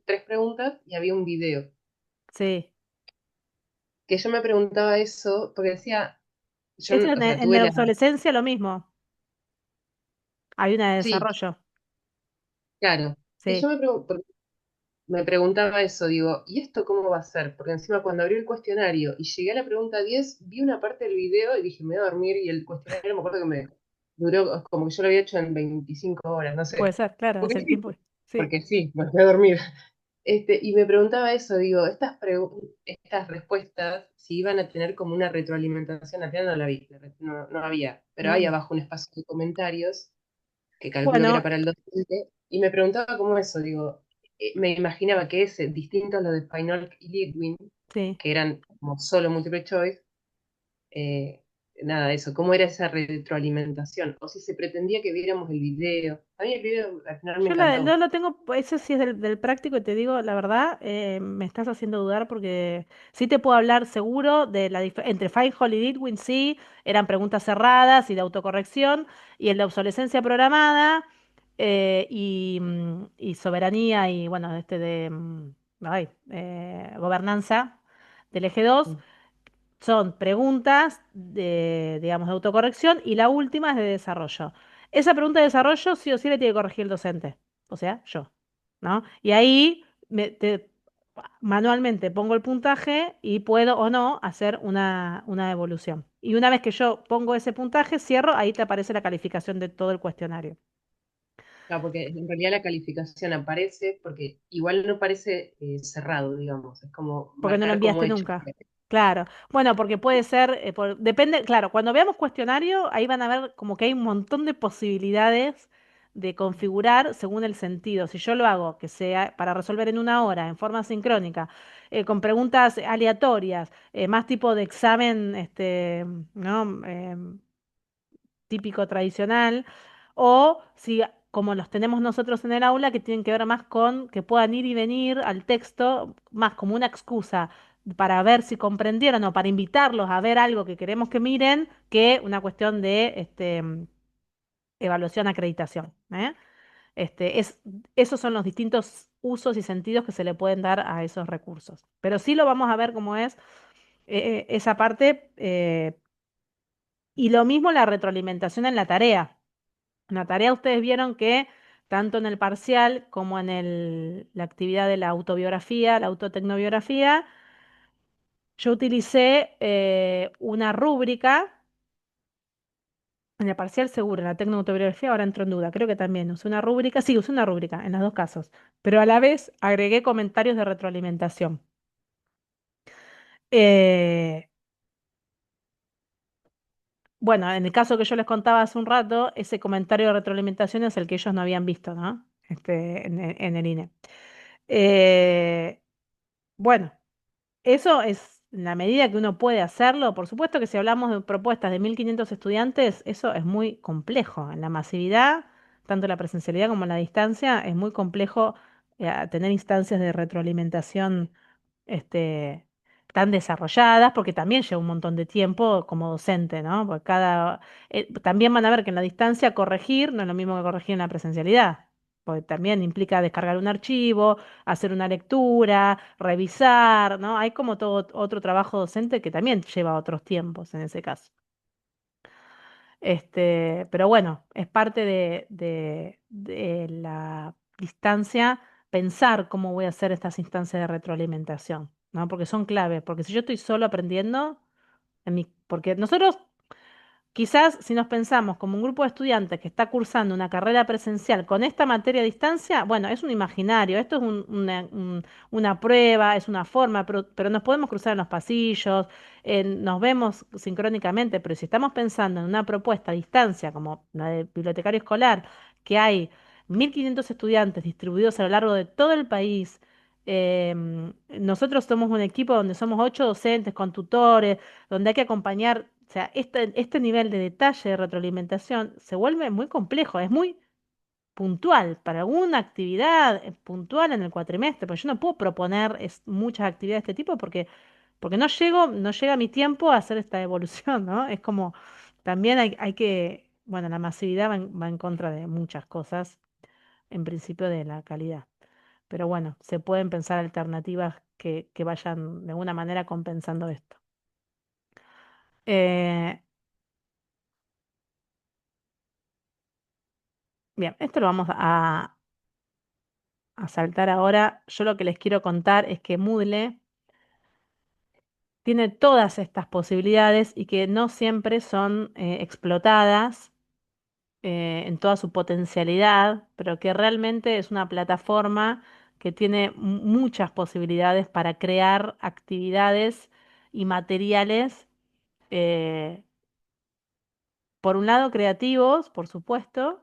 tres preguntas y había un video. Sí. Que yo me preguntaba eso, porque decía, yo, Este o sea, en tuve la la... obsolescencia lo mismo. Hay una de Sí, desarrollo. claro. Y Sí, yo me preguntaba eso, digo, ¿y esto cómo va a ser? Porque encima cuando abrí el cuestionario y llegué a la pregunta 10 vi una parte del video y dije, me voy a dormir y el cuestionario me acuerdo que me duró como que yo lo había hecho en 25 horas, no puede sé. ser, claro, es Porque el sí, tiempo. Sí, porque sí, me fui a dormir. Y me preguntaba eso, digo, estas respuestas, si iban a tener como una retroalimentación, al final no la vi, no había, pero hay mm. abajo un espacio de comentarios que calculo que era Bueno, para el docente, y me preguntaba cómo eso, digo, me imaginaba que ese, distinto a los de Final y Lidwin, sí. que eran como solo multiple choice, eh, nada, eso, cómo era esa retroalimentación, o si se pretendía que viéramos el video. A mí el video al final me Yo encantó. lo tengo, ese sí es del práctico y te digo, la verdad, me estás haciendo dudar porque sí te puedo hablar seguro de la diferencia entre Find Holy Didwin, sí, eran preguntas cerradas y de autocorrección, y el de obsolescencia programada y soberanía y bueno, gobernanza del eje 2 Mm. son preguntas de, digamos, de autocorrección y la última es de desarrollo. Esa pregunta de desarrollo sí o sí le tiene que corregir el docente, o sea, yo, ¿no? Y ahí manualmente pongo el puntaje y puedo o no hacer una evolución. Y una vez que yo pongo ese puntaje, cierro, ahí te aparece la calificación de todo el cuestionario. Claro, porque en realidad la calificación aparece, porque igual no parece cerrado, digamos, es como Porque no lo marcar como enviaste hecho. nunca. Claro. Bueno, porque puede ser, depende, claro, cuando veamos cuestionario, ahí van a ver como que hay un montón de posibilidades de configurar según el sentido. Si yo lo hago, que sea para resolver en una hora, en forma sincrónica, con preguntas aleatorias, más tipo de examen, ¿no? Típico tradicional, o si como los tenemos nosotros en el aula, que tienen que ver más con que puedan ir y venir al texto, más como una excusa para ver si comprendieron o para invitarlos a ver algo que queremos que miren, que una cuestión de evaluación, acreditación. ¿Eh? Esos son los distintos usos y sentidos que se le pueden dar a esos recursos. Pero sí lo vamos a ver cómo es esa parte. Y lo mismo la retroalimentación en la tarea. En la tarea ustedes vieron que tanto en el parcial como en la actividad de la autobiografía, la autotecnobiografía, yo utilicé una rúbrica. En el parcial seguro, en la tecnoautobiografía ahora entro en duda, creo que también usé una rúbrica, sí, usé una rúbrica en los dos casos, pero a la vez agregué comentarios de retroalimentación. Eh, bueno, en el caso que yo les contaba hace un rato, ese comentario de retroalimentación es el que ellos no habían visto, ¿no? En el INE. Eh, bueno, eso es en la medida que uno puede hacerlo. Por supuesto que si hablamos de propuestas de 1.500 estudiantes, eso es muy complejo. En la masividad, tanto la presencialidad como la distancia, es muy complejo tener instancias de retroalimentación este, tan desarrolladas, porque también lleva un montón de tiempo como docente, ¿no? Porque también van a ver que en la distancia corregir no es lo mismo que corregir en la presencialidad. Porque también implica descargar un archivo, hacer una lectura, revisar, ¿no? Hay como todo otro trabajo docente que también lleva otros tiempos en ese caso. Pero bueno, es parte de la distancia pensar cómo voy a hacer estas instancias de retroalimentación, ¿no? Porque son claves, porque si yo estoy solo aprendiendo, porque nosotros quizás si nos pensamos como un grupo de estudiantes que está cursando una carrera presencial con esta materia a distancia, bueno, es un imaginario, esto es una prueba, es una forma, pero nos podemos cruzar en los pasillos, nos vemos sincrónicamente, pero si estamos pensando en una propuesta a distancia como la de bibliotecario escolar, que hay 1.500 estudiantes distribuidos a lo largo de todo el país, nosotros somos un equipo donde somos 8 docentes con tutores, donde hay que acompañar, o sea, este nivel de detalle de retroalimentación se vuelve muy complejo, es muy puntual para alguna actividad puntual en el cuatrimestre, porque yo no puedo proponer muchas actividades de este tipo porque no llega mi tiempo a hacer esta evolución, ¿no? Es como, también hay que, bueno, la masividad va en contra de muchas cosas, en principio de la calidad. Pero bueno, se pueden pensar alternativas que vayan de alguna manera compensando esto. Eh, Bien, esto lo vamos a saltar ahora. Yo lo que les quiero contar es que Moodle tiene todas estas posibilidades y que no siempre son explotadas en toda su potencialidad, pero que realmente es una plataforma que tiene muchas posibilidades para crear actividades y materiales eh, por un lado creativos, por supuesto,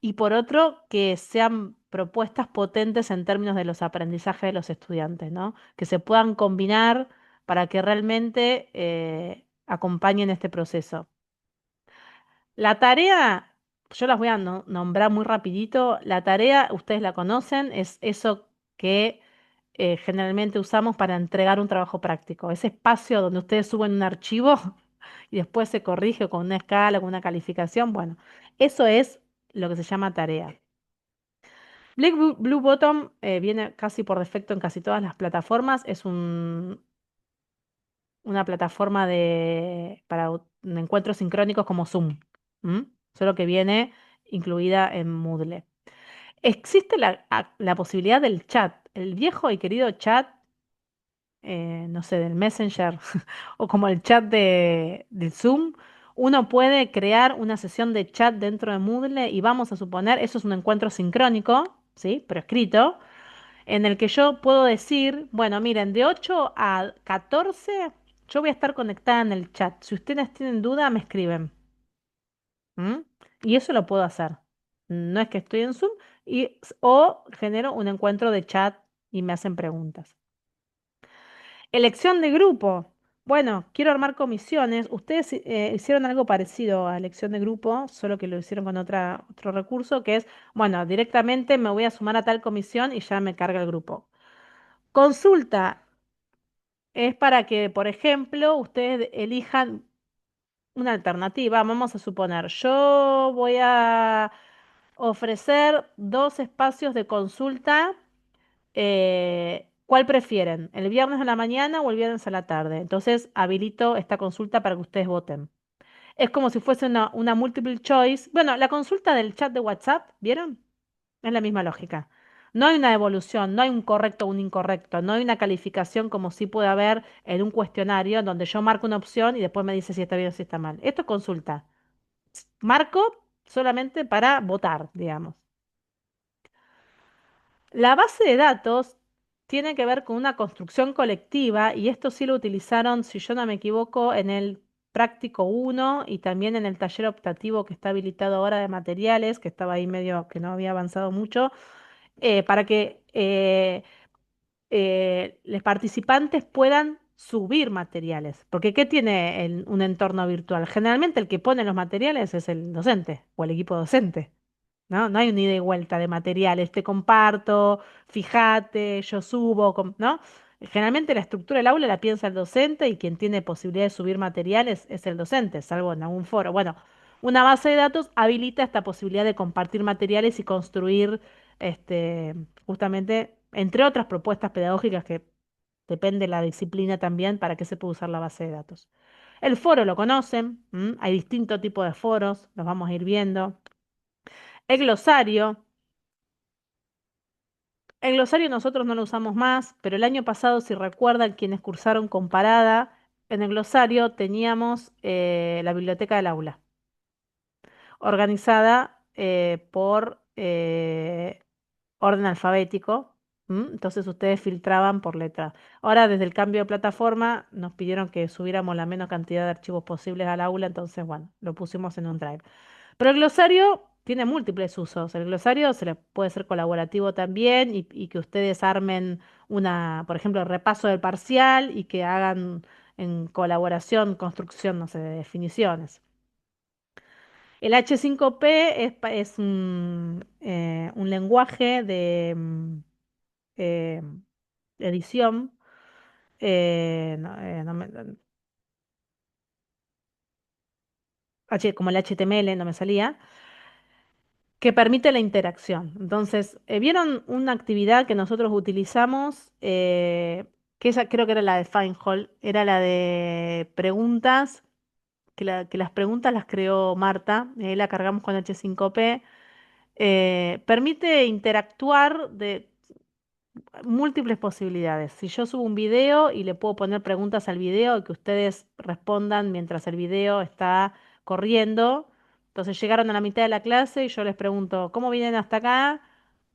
y por otro que sean propuestas potentes en términos de los aprendizajes de los estudiantes, ¿no? Que se puedan combinar para que realmente acompañen este proceso. La tarea, yo las voy a nombrar muy rapidito. La tarea, ustedes la conocen, es eso que generalmente usamos para entregar un trabajo práctico. Ese espacio donde ustedes suben un archivo y después se corrige con una escala, con una calificación. Bueno, eso es lo que se llama tarea. Blue Bottom viene casi por defecto en casi todas las plataformas. Es una plataforma para encuentros sincrónicos como Zoom. ¿M? Solo que viene incluida en Moodle. Existe la posibilidad del chat, el viejo y querido chat, no sé, del Messenger o como el chat del Zoom. Uno puede crear una sesión de chat dentro de Moodle y vamos a suponer, eso es un encuentro sincrónico, ¿sí? Pero escrito en el que yo puedo decir, bueno, miren, de 8 a 14 yo voy a estar conectada en el chat. Si ustedes tienen duda, me escriben. ¿M? Y eso lo puedo hacer. No es que estoy en Zoom o genero un encuentro de chat y me hacen preguntas. Elección de grupo. Bueno, quiero armar comisiones. Ustedes hicieron algo parecido a elección de grupo, solo que lo hicieron con otro recurso, que es, bueno, directamente me voy a sumar a tal comisión y ya me carga el grupo. Consulta es para que, por ejemplo, ustedes elijan una alternativa. Vamos a suponer, yo voy a ofrecer 2 espacios de consulta. ¿Cuál prefieren? ¿El viernes a la mañana o el viernes a la tarde? Entonces habilito esta consulta para que ustedes voten. Es como si fuese una multiple choice. Bueno, la consulta del chat de WhatsApp, ¿vieron? Es la misma lógica. No hay una evolución, no hay un correcto o un incorrecto, no hay una calificación como sí puede haber en un cuestionario donde yo marco una opción y después me dice si está bien o si está mal. Esto es consulta. Marco solamente para votar, digamos. La base de datos tiene que ver con una construcción colectiva y esto sí lo utilizaron, si yo no me equivoco, en el práctico uno y también en el taller optativo que está habilitado ahora de materiales, que estaba ahí medio que no había avanzado mucho, para que los participantes puedan subir materiales. Porque ¿qué tiene un entorno virtual? Generalmente el que pone los materiales es el docente o el equipo docente. ¿No? No hay una ida y vuelta de materiales, te comparto, fíjate, yo subo, ¿no? Generalmente la estructura del aula la piensa el docente y quien tiene posibilidad de subir materiales es el docente, salvo en algún foro. Bueno, una base de datos habilita esta posibilidad de compartir materiales y construir, justamente, entre otras propuestas pedagógicas que depende de la disciplina también para qué se puede usar la base de datos. El foro lo conocen, ¿m? Hay distintos tipos de foros, los vamos a ir viendo. El glosario. El glosario nosotros no lo usamos más, pero el año pasado, si recuerdan quienes cursaron comparada, en el glosario teníamos la biblioteca del aula, organizada por orden alfabético. Entonces ustedes filtraban por letra. Ahora, desde el cambio de plataforma, nos pidieron que subiéramos la menos cantidad de archivos posibles al aula, entonces, bueno, lo pusimos en un drive. Pero el glosario tiene múltiples usos. El glosario se le puede ser colaborativo también y que ustedes armen por ejemplo, el repaso del parcial y que hagan en colaboración, construcción, no sé, de definiciones. El H5P es un lenguaje de eh, edición, como el HTML, no me salía, que permite la interacción. Entonces, ¿vieron una actividad que nosotros utilizamos? Que esa creo que era la de Feinhold, era la de preguntas, que las preguntas las creó Marta, y ahí la cargamos con H5P. Permite interactuar de múltiples posibilidades. Si yo subo un video y le puedo poner preguntas al video y que ustedes respondan mientras el video está corriendo. Entonces llegaron a la mitad de la clase y yo les pregunto, ¿cómo vienen hasta acá?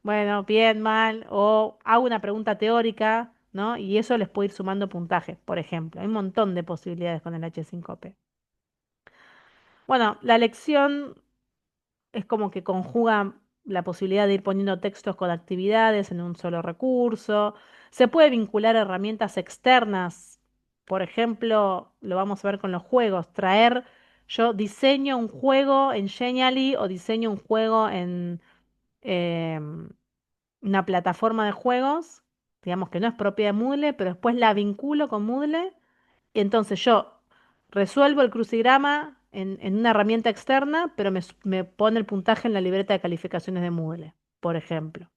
Bueno, bien, mal. O hago una pregunta teórica, ¿no? Y eso les puede ir sumando puntaje, por ejemplo. Hay un montón de posibilidades con el H5P. Bueno, la lección es como que conjuga la posibilidad de ir poniendo textos con actividades en un solo recurso. Se puede vincular herramientas externas. Por ejemplo, lo vamos a ver con los juegos. yo diseño un juego en Genially o diseño un juego en em, una plataforma de juegos, digamos que no es propia de Moodle, pero después la vinculo con Moodle y entonces yo resuelvo el crucigrama en una herramienta externa, pero me pone el puntaje en la libreta de calificaciones de Moodle, por ejemplo.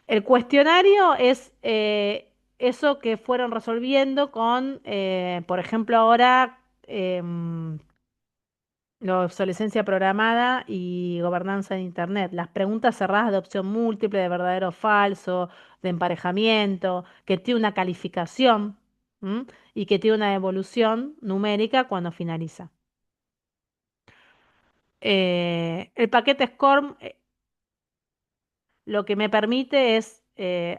El cuestionario es eso que fueron resolviendo con, por ejemplo, ahora la obsolescencia programada y gobernanza de Internet. Las preguntas cerradas de opción múltiple, de verdadero o falso, de emparejamiento, que tiene una calificación, ¿m? Y que tiene una evolución numérica cuando finaliza. El paquete SCORM lo que me permite es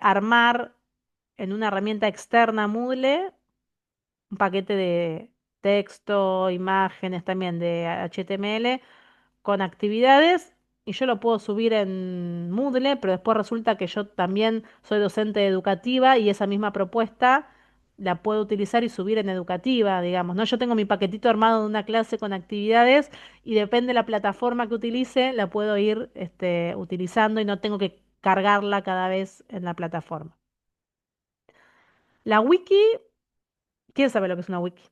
armar en una herramienta externa Moodle un paquete de texto, imágenes también de HTML con actividades y yo lo puedo subir en Moodle, pero después resulta que yo también soy docente educativa y esa misma propuesta la puedo utilizar y subir en educativa, digamos, ¿no? Yo tengo mi paquetito armado de una clase con actividades y depende de la plataforma que utilice, la puedo ir utilizando y no tengo que cargarla cada vez en la plataforma. La wiki, ¿quién sabe lo que es una wiki?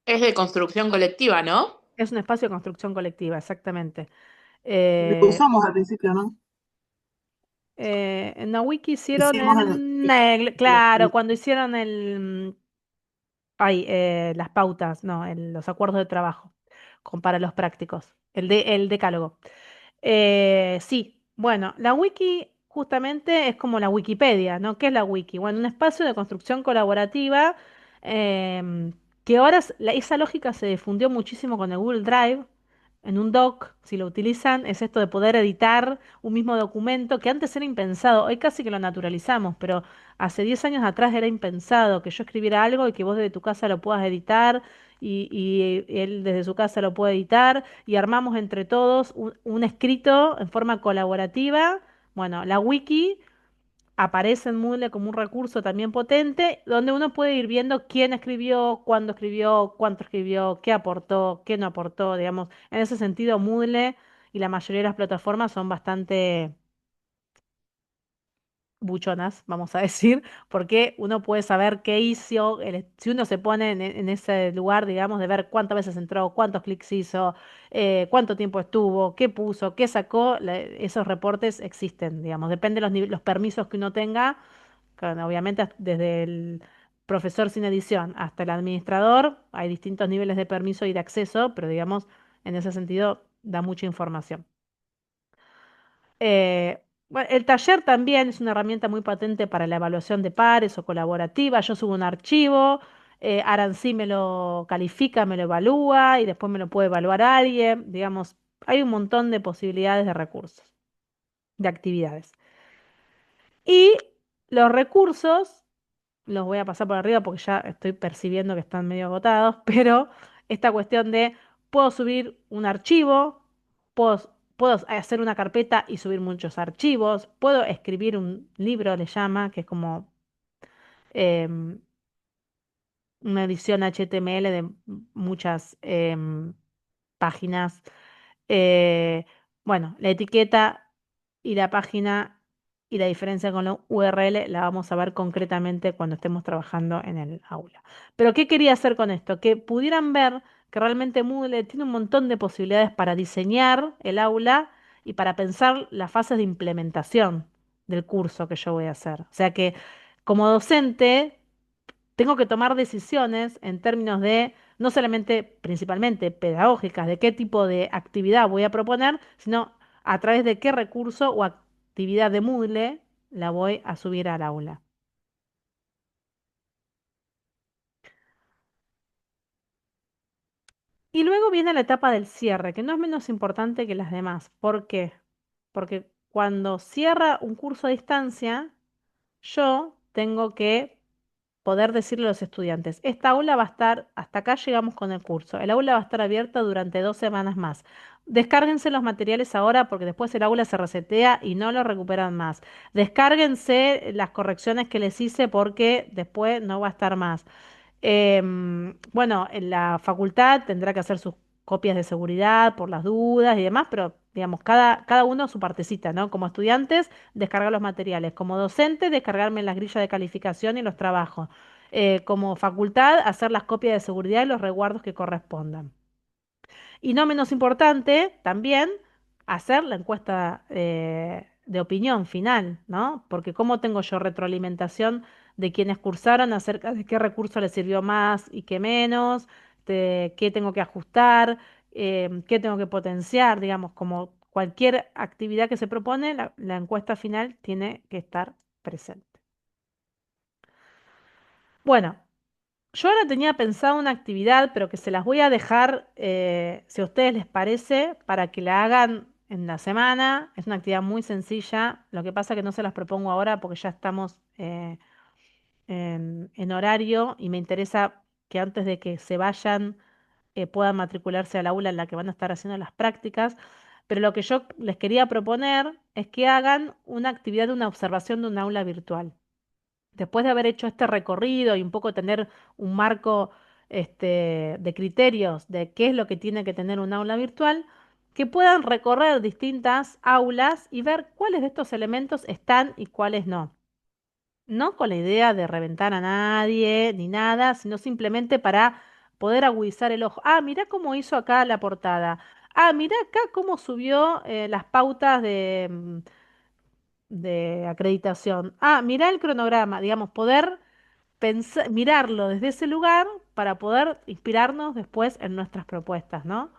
Es de construcción colectiva, ¿no? Es un espacio de construcción colectiva, exactamente. Lo que Eh, usamos al principio, ¿no? En la wiki hicieron Hicimos en claro, cuando hicieron las pautas, no, los acuerdos de trabajo para los prácticos, el decálogo. Sí, bueno, la wiki justamente es como la Wikipedia, ¿no? ¿Qué es la wiki? Bueno, un espacio de construcción colaborativa em, que ahora esa lógica se difundió muchísimo con el Google Drive. En un doc, si lo utilizan, es esto de poder editar un mismo documento que antes era impensado. Hoy casi que lo naturalizamos, pero hace 10 años atrás era impensado que yo escribiera algo y que vos desde tu casa lo puedas editar y él desde su casa lo puede editar y armamos entre todos un escrito en forma colaborativa. Bueno, la wiki aparece en Moodle como un recurso también potente, donde uno puede ir viendo quién escribió, cuándo escribió, cuánto escribió, qué aportó, qué no aportó, digamos. En ese sentido, Moodle y la mayoría de las plataformas son bastante buchonas, vamos a decir, porque uno puede saber qué hizo, si uno se pone en ese lugar, digamos, de ver cuántas veces entró, cuántos clics hizo, cuánto tiempo estuvo, qué puso, qué sacó, esos reportes existen, digamos, depende de los permisos que uno tenga, obviamente desde el profesor sin edición hasta el administrador, hay distintos niveles de permiso y de acceso, pero digamos, en ese sentido da mucha información. Bueno, el taller también es una herramienta muy potente para la evaluación de pares o colaborativa. Yo subo un archivo, Arancí me lo califica, me lo evalúa y después me lo puede evaluar alguien. Digamos, hay un montón de posibilidades de recursos, de actividades. Y los recursos, los voy a pasar por arriba porque ya estoy percibiendo que están medio agotados, pero esta cuestión de puedo subir un archivo, puedo hacer una carpeta y subir muchos archivos, puedo escribir un libro, le llama, que es como em, una edición HTML de muchas páginas. Eh, bueno, la etiqueta y la página y la diferencia con la URL la vamos a ver concretamente cuando estemos trabajando en el aula. Pero ¿qué quería hacer con esto? Que pudieran ver que realmente Moodle tiene un montón de posibilidades para diseñar el aula y para pensar las fases de implementación del curso que yo voy a hacer. O sea que como docente tengo que tomar decisiones en términos de, no solamente, principalmente pedagógicas, de qué tipo de actividad voy a proponer, sino a través de qué recurso o actividad de Moodle la voy a subir al aula. Y luego viene la etapa del cierre, que no es menos importante que las demás. ¿Por qué? Porque cuando cierra un curso a distancia, yo tengo que poder decirle a los estudiantes, esta aula va a estar, hasta acá llegamos con el curso, el aula va a estar abierta durante 2 semanas más. Descárguense los materiales ahora porque después el aula se resetea y no lo recuperan más. Descárguense las correcciones que les hice porque después no va a estar más. Bueno, en la facultad tendrá que hacer sus copias de seguridad por las dudas y demás, pero digamos, cada uno su partecita, ¿no? Como estudiantes, descargar los materiales. Como docente, descargarme las grillas de calificación y los trabajos. Como facultad, hacer las copias de seguridad y los resguardos que correspondan. Y no menos importante, también hacer la encuesta de opinión final, ¿no? Porque cómo tengo yo retroalimentación de quienes cursaron acerca de qué recurso les sirvió más y qué menos, de qué tengo que ajustar, qué tengo que potenciar, digamos, como cualquier actividad que se propone, la encuesta final tiene que estar presente. Bueno. Yo ahora tenía pensado una actividad, pero que se las voy a dejar, si a ustedes les parece, para que la hagan en la semana. Es una actividad muy sencilla. Lo que pasa es que no se las propongo ahora porque ya estamos en horario y me interesa que antes de que se vayan puedan matricularse al aula en la que van a estar haciendo las prácticas. Pero lo que yo les quería proponer es que hagan una actividad de una observación de un aula virtual después de haber hecho este recorrido y un poco tener un marco de criterios de qué es lo que tiene que tener un aula virtual, que puedan recorrer distintas aulas y ver cuáles de estos elementos están y cuáles no. No con la idea de reventar a nadie ni nada, sino simplemente para poder agudizar el ojo. Ah, mirá cómo hizo acá la portada. Ah, mirá acá cómo subió las pautas de acreditación. Ah, mirá el cronograma, digamos, poder mirarlo desde ese lugar para poder inspirarnos después en nuestras propuestas, ¿no?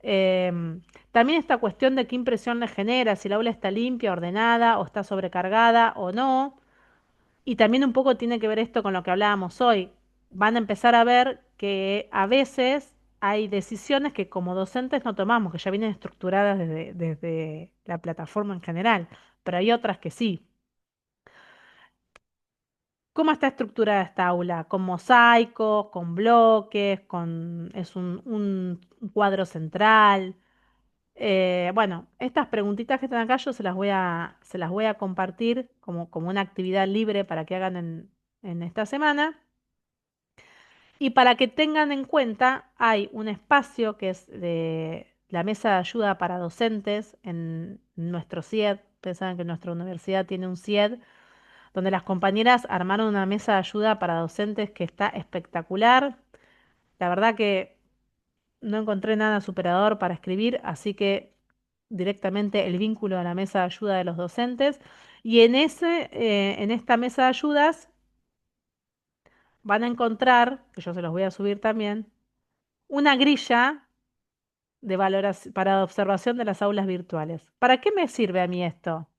También esta cuestión de qué impresión le genera, si el aula está limpia, ordenada o está sobrecargada o no. Y también un poco tiene que ver esto con lo que hablábamos hoy. Van a empezar a ver que a veces hay decisiones que como docentes no tomamos, que ya vienen estructuradas desde la plataforma en general, pero hay otras que sí. ¿Cómo está estructurada esta aula? Con mosaicos, con bloques, es un cuadro central. Bueno, estas preguntitas que están acá yo se las voy a compartir como una actividad libre para que hagan en esta semana. Y para que tengan en cuenta, hay un espacio que es de la mesa de ayuda para docentes en nuestro CIED. Ustedes saben que nuestra universidad tiene un CIED donde las compañeras armaron una mesa de ayuda para docentes que está espectacular. La verdad que no encontré nada superador para escribir, así que directamente el vínculo a la mesa de ayuda de los docentes. Y en esta mesa de ayudas van a encontrar, que yo se los voy a subir también, una grilla de para observación de las aulas virtuales. ¿Para qué me sirve a mí esto?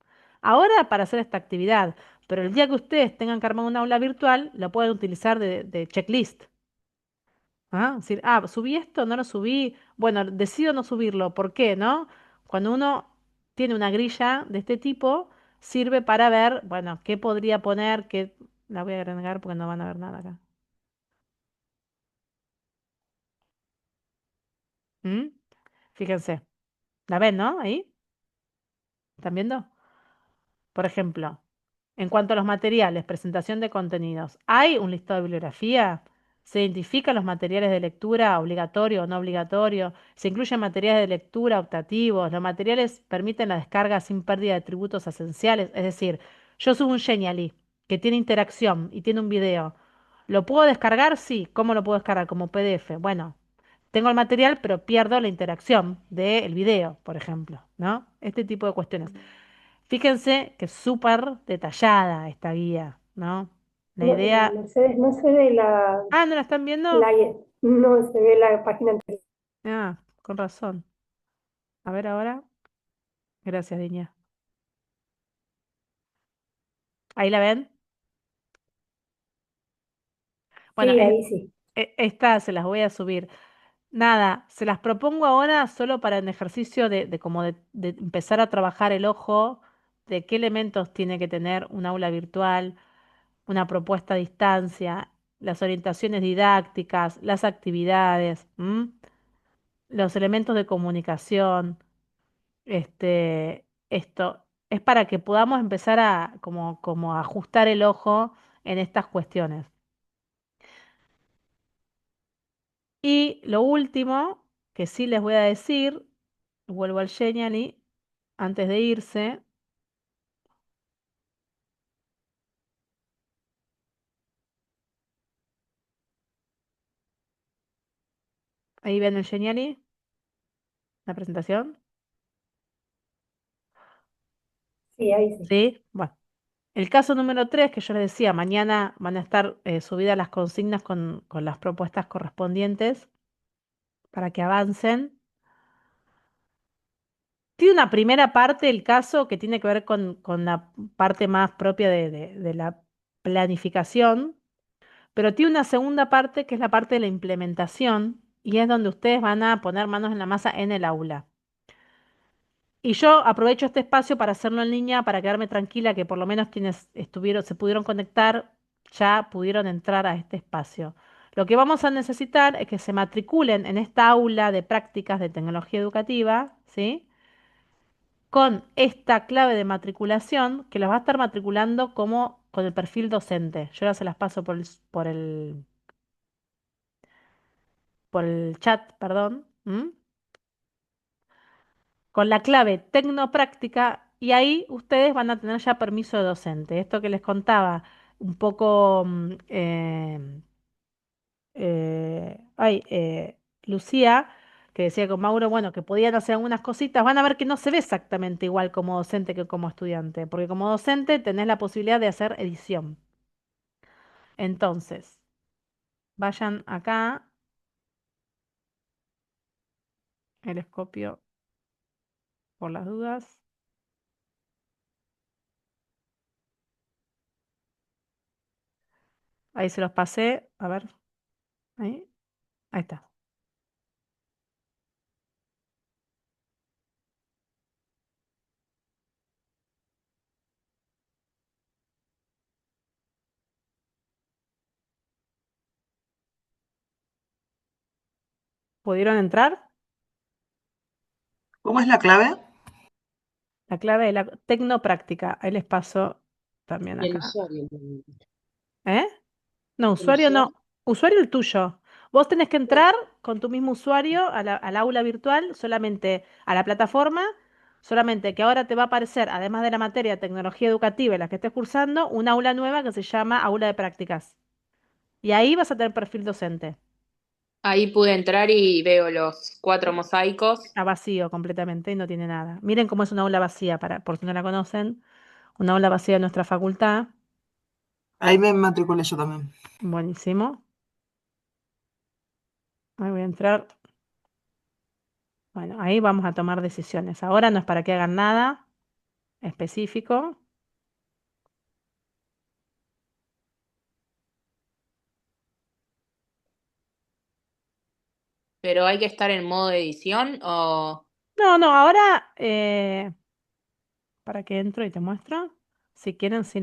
Ahora para hacer esta actividad, pero el día que ustedes tengan que armar un aula virtual, lo pueden utilizar de checklist. ¿Ah? Es decir, subí esto, no lo subí. Bueno, decido no subirlo. ¿Por qué, no? Cuando uno tiene una grilla de este tipo, sirve para ver, bueno, qué podría poner, que la voy a agregar porque no van a ver nada acá. ¿Mm? Fíjense. ¿La ven, no? Ahí. ¿Están viendo? Por ejemplo, en cuanto a los materiales, presentación de contenidos, ¿hay un listado de bibliografía? ¿Se identifican los materiales de lectura obligatorio o no obligatorio? ¿Se incluyen materiales de lectura optativos? ¿Los materiales permiten la descarga sin pérdida de atributos esenciales? Es decir, yo subo un Genially que tiene interacción y tiene un video. ¿Lo puedo descargar? Sí. ¿Cómo lo puedo descargar? Como PDF. Bueno, tengo el material, pero pierdo la interacción del video, por ejemplo, ¿no? Este tipo de cuestiones. Fíjense que es súper detallada esta guía, ¿no? La No, idea... Mercedes, no se ve Ah, ¿no la están viendo? la, no se ve la página anterior. Ah, con razón. A ver ahora. Gracias, Diña. ¿Ahí la ven? Bueno, Sí, ahí sí. esta se las voy a subir. Nada, se las propongo ahora solo para un ejercicio de como de empezar a trabajar el ojo de qué elementos tiene que tener un aula virtual, una propuesta a distancia, las orientaciones didácticas, las actividades. ¿M? los elementos de comunicación, esto es para que podamos empezar a como a ajustar el ojo en estas cuestiones. Y lo último que sí les voy a decir, vuelvo al Genially, antes de irse, ahí ven el Genially, la presentación, Sí, ahí sí. ¿sí? Bueno, el caso número 3 que yo les decía, mañana van a estar subidas las consignas con las propuestas correspondientes para que avancen. Tiene una primera parte del caso que tiene que ver con la parte más propia de la planificación, pero tiene una segunda parte que es la parte de la implementación y es donde ustedes van a poner manos en la masa en el aula. Y yo aprovecho este espacio para hacerlo en línea, para quedarme tranquila que por lo menos quienes estuvieron, se pudieron conectar, ya pudieron entrar a este espacio. Lo que vamos a necesitar es que se matriculen en esta aula de prácticas de tecnología educativa, ¿sí? Con esta clave de matriculación que las va a estar matriculando como con el perfil docente. Yo ahora se las paso por el chat, perdón. ¿M? Con la clave tecnopráctica y ahí ustedes van a tener ya permiso de docente. Esto que les contaba un poco Lucía, que decía con Mauro, bueno, que podían hacer algunas cositas, van a ver que no se ve exactamente igual como docente que como estudiante, porque como docente tenés la posibilidad de hacer edición. Entonces, vayan acá, el escopio por las dudas. Ahí se los pasé, a ver, ahí está. ¿Pudieron entrar? ¿Cómo es la clave? La clave de la tecnopráctica. Ahí les paso también Y el acá. usuario, ¿Eh? No, el usuario usuario, no. Usuario el tuyo. Vos tenés que sí. entrar con tu mismo usuario al aula virtual, solamente a la plataforma, solamente que ahora te va a aparecer, además de la materia de tecnología educativa en la que estés cursando, un aula nueva que se llama aula de prácticas. Y ahí vas a tener perfil docente. Ahí pude entrar y veo los 4 mosaicos. A vacío completamente y no tiene nada. Miren cómo es una aula vacía, por si no la conocen. Una aula vacía de nuestra facultad. Ahí me matriculé yo también. Buenísimo. Ahí voy a entrar. Bueno, ahí vamos a tomar decisiones. Ahora no es para que hagan nada específico. Pero hay que estar en modo edición o... No, no, ahora para que entro y te muestro. Si quieren, sí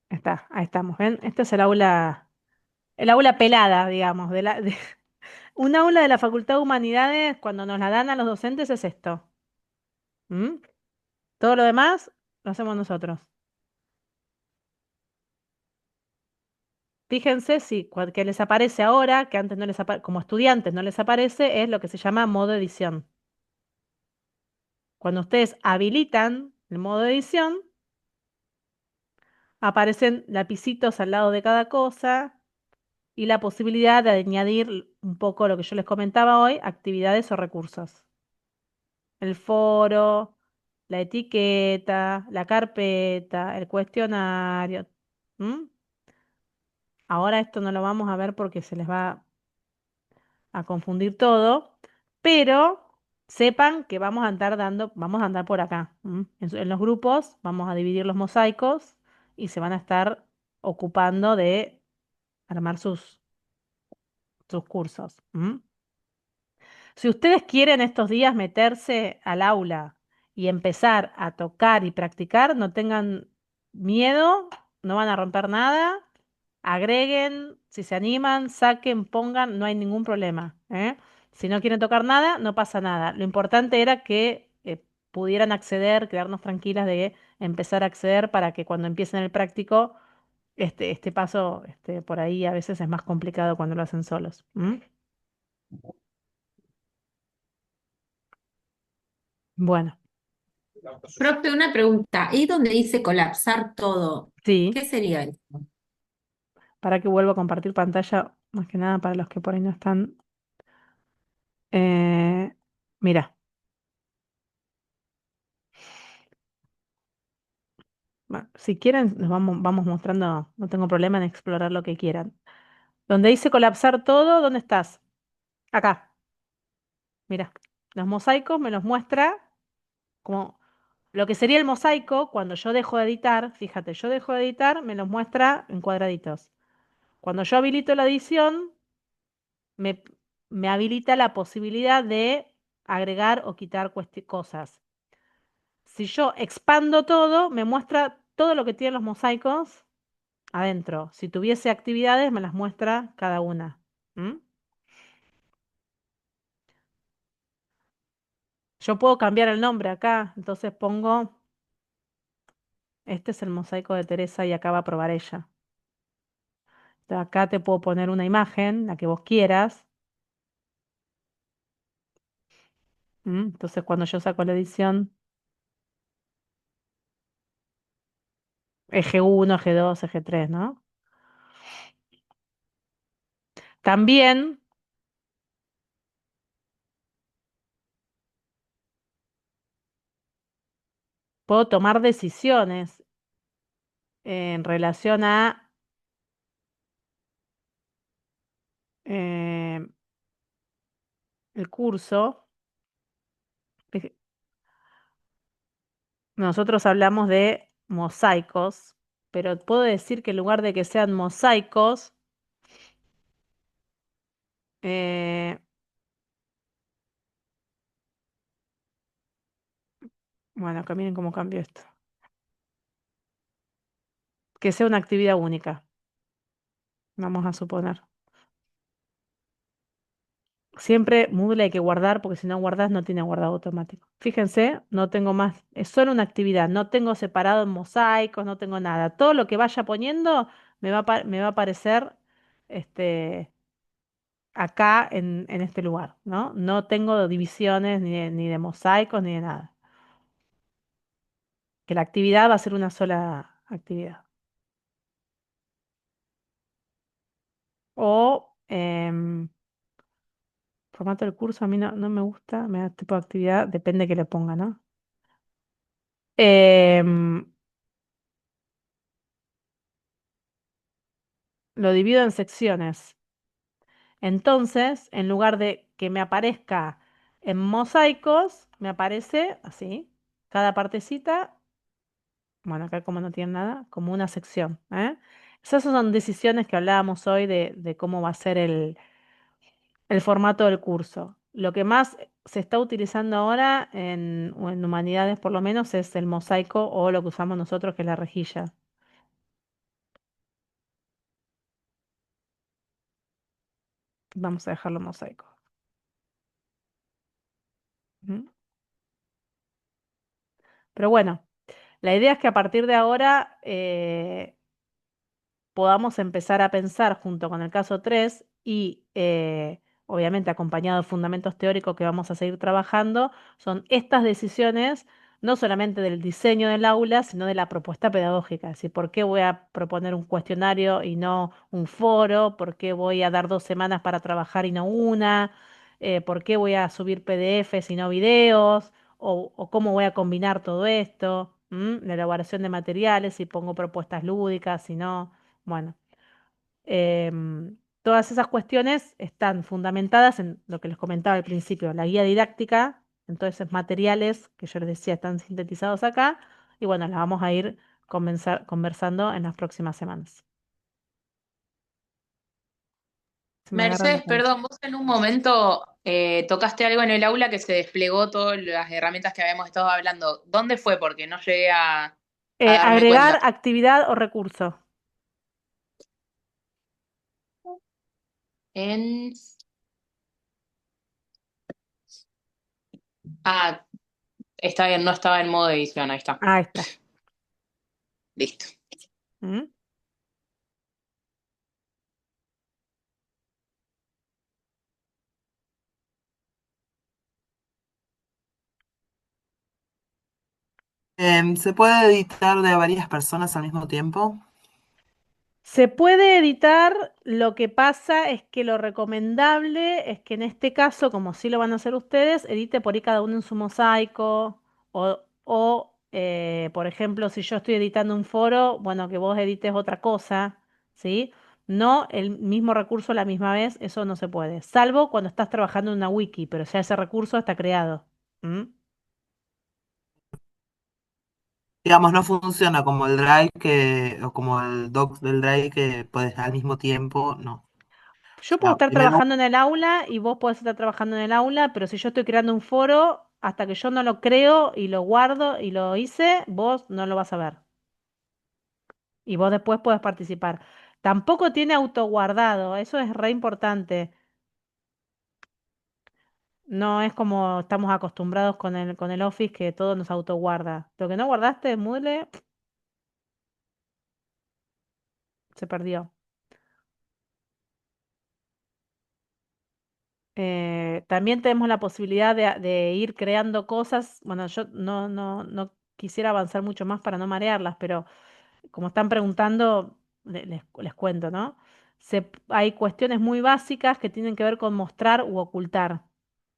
está, ahí estamos, ¿ven? Este es el aula pelada, digamos, un aula de la Facultad de Humanidades, cuando nos la dan a los docentes, es esto. ¿Mm? Todo lo demás lo hacemos nosotros. Fíjense si que les aparece ahora, que antes no les aparece, como estudiantes no les aparece, es lo que se llama modo edición. Cuando ustedes habilitan el modo edición, aparecen lapicitos al lado de cada cosa y la posibilidad de añadir un poco lo que yo les comentaba hoy, actividades o recursos. El foro, la etiqueta, la carpeta, el cuestionario. ¿M? Ahora esto no lo vamos a ver porque se les va a confundir todo, pero sepan que vamos a andar por acá. En los grupos vamos a dividir los mosaicos y se van a estar ocupando de armar sus cursos. Si ustedes quieren estos días meterse al aula y empezar a tocar y practicar, no tengan miedo, no van a romper nada. agreguen, si se animan, saquen, pongan, no hay ningún problema, ¿eh? Si no quieren tocar nada, no pasa nada. Lo importante era que pudieran acceder, quedarnos tranquilas de empezar a acceder para que cuando empiecen el práctico, este paso, por ahí a veces es más complicado cuando lo hacen solos. ¿M? Bueno, Profe, una pregunta. ¿Y donde dice colapsar todo? sí, ¿Qué sería eso? para que vuelva a compartir pantalla, más que nada para los que por ahí no están. Eh, mira, si quieren, vamos mostrando, no tengo problema en explorar lo que quieran. Donde dice colapsar todo, ¿dónde estás? Acá, mira, los mosaicos me los muestra como lo que sería el mosaico cuando yo dejo de editar, fíjate, yo dejo de editar, me los muestra en cuadraditos. Cuando yo habilito la edición, me, me habilita la posibilidad de agregar o quitar cosas. Si yo expando todo, me muestra todo lo que tienen los mosaicos adentro. Si tuviese actividades, me las muestra cada una. ¿Mm? Yo puedo cambiar el nombre acá, entonces pongo, este es el mosaico de Teresa y acá va a probar ella. Acá te puedo poner una imagen, la que vos quieras. Entonces cuando yo saco la edición, eje uno, eje 2, eje 3, ¿no? También puedo tomar decisiones en relación a eh, el curso. Fije- Nosotros hablamos de mosaicos, pero puedo decir que en lugar de que sean mosaicos, eh, bueno, acá miren cómo cambio esto. Que sea una actividad única, vamos a suponer. Siempre Moodle hay que guardar porque si no guardas no tiene guardado automático. Fíjense, no tengo más, es solo una actividad, no tengo separado en mosaicos, no tengo nada. Todo lo que vaya poniendo me va a aparecer este, acá en este lugar, ¿no? No tengo divisiones ni de mosaicos ni de nada. Que la actividad va a ser una sola actividad. O formato del curso a mí no me gusta, me da tipo de actividad, depende que le ponga, ¿no? Em, lo divido en secciones. Entonces, en lugar de que me aparezca en mosaicos, me aparece así, cada partecita, bueno, acá como no tiene nada, como una sección, ¿eh? Esas son decisiones que hablábamos hoy de cómo va a ser el formato del curso. Lo que más se está utilizando ahora o en humanidades por lo menos es el mosaico o lo que usamos nosotros que es la rejilla. Vamos a dejarlo mosaico. Ujú. Pero bueno, la idea es que a partir de ahora podamos empezar a pensar junto con el caso 3 y obviamente acompañado de fundamentos teóricos que vamos a seguir trabajando, son estas decisiones no solamente del diseño del aula, sino de la propuesta pedagógica. Es decir, ¿por qué voy a proponer un cuestionario y no un foro? ¿Por qué voy a dar 2 semanas para trabajar y no una? ¿Por qué voy a subir PDFs y no videos? O cómo voy a combinar todo esto? La elaboración de materiales, si pongo propuestas lúdicas, si no. Bueno, todas esas cuestiones están fundamentadas en lo que les comentaba al principio, la guía didáctica, entonces esos materiales que yo les decía están sintetizados acá, y bueno, las vamos a ir conversando en las próximas semanas. Se me agarran la Mercedes, cabeza. perdón, vos en un momento tocaste algo en el aula que se desplegó todas las herramientas que habíamos estado hablando. ¿Dónde fue? Porque no llegué a darme Agregar cuenta. actividad o recurso. en... Ah, está bien, no estaba en modo edición, ahí está. Ahí está. Listo. ¿Mm? ¿Se puede editar de varias personas al mismo tiempo? Se puede editar, lo que pasa es que lo recomendable es que en este caso, como sí lo van a hacer ustedes, edite por ahí cada uno en su mosaico por ejemplo, si yo estoy editando un foro, bueno, que vos edites otra cosa, ¿sí? No el mismo recurso a la misma vez, eso no se puede, salvo cuando estás trabajando en una wiki, pero ya ese recurso está creado. ¿Mm? Digamos, no funciona como el Drive o como el Docs del Drive que puedes al mismo tiempo, no. O Yo puedo sea, estar en el trabajando en el aula y vos podés estar trabajando en el aula, pero si yo estoy creando un foro, hasta que yo no lo creo y lo guardo y lo hice, vos no lo vas a ver. Y vos después podés participar. Tampoco tiene autoguardado, eso es re importante. No es como estamos acostumbrados con el Office que todo nos autoguarda. Lo que no guardaste, Moodle, se perdió. También tenemos la posibilidad de ir creando cosas. Bueno, yo no quisiera avanzar mucho más para no marearlas, pero como están preguntando, les cuento, ¿no? Hay cuestiones muy básicas que tienen que ver con mostrar u ocultar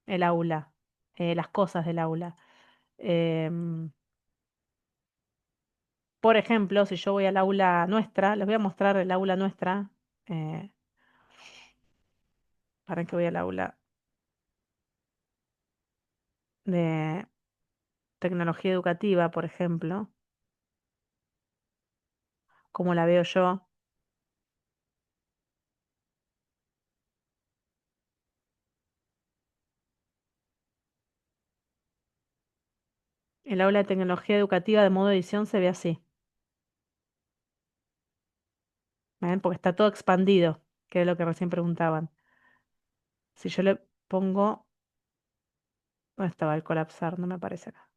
el aula, las cosas del aula. Em, por ejemplo, si yo voy al aula nuestra, les voy a mostrar el aula nuestra. eh, para que voy al aula de tecnología educativa, por ejemplo, como la veo yo. El aula de tecnología educativa de modo edición se ve así, ¿ven? Porque está todo expandido, que es lo que recién preguntaban. Si yo le pongo, ¿dónde estaba el colapsar? No me aparece acá.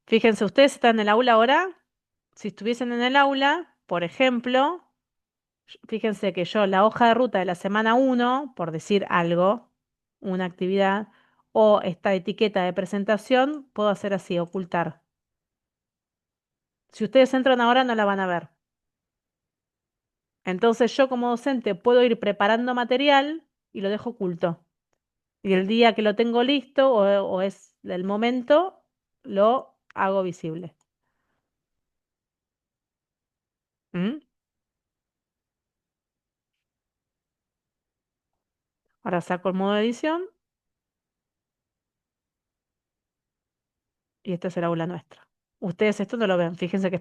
Fíjense, ustedes están en el aula ahora. Si estuviesen en el aula, por ejemplo, fíjense que yo la hoja de ruta de la semana 1, por decir algo, una actividad, o esta etiqueta de presentación, puedo hacer así, ocultar. Si ustedes entran ahora no la van a ver. Entonces yo como docente puedo ir preparando material y lo dejo oculto. Y el día que lo tengo listo o es el momento, lo hago visible. ¿Mm? Ahora saco el modo edición y este es el aula nuestra. Ustedes esto no lo ven, fíjense que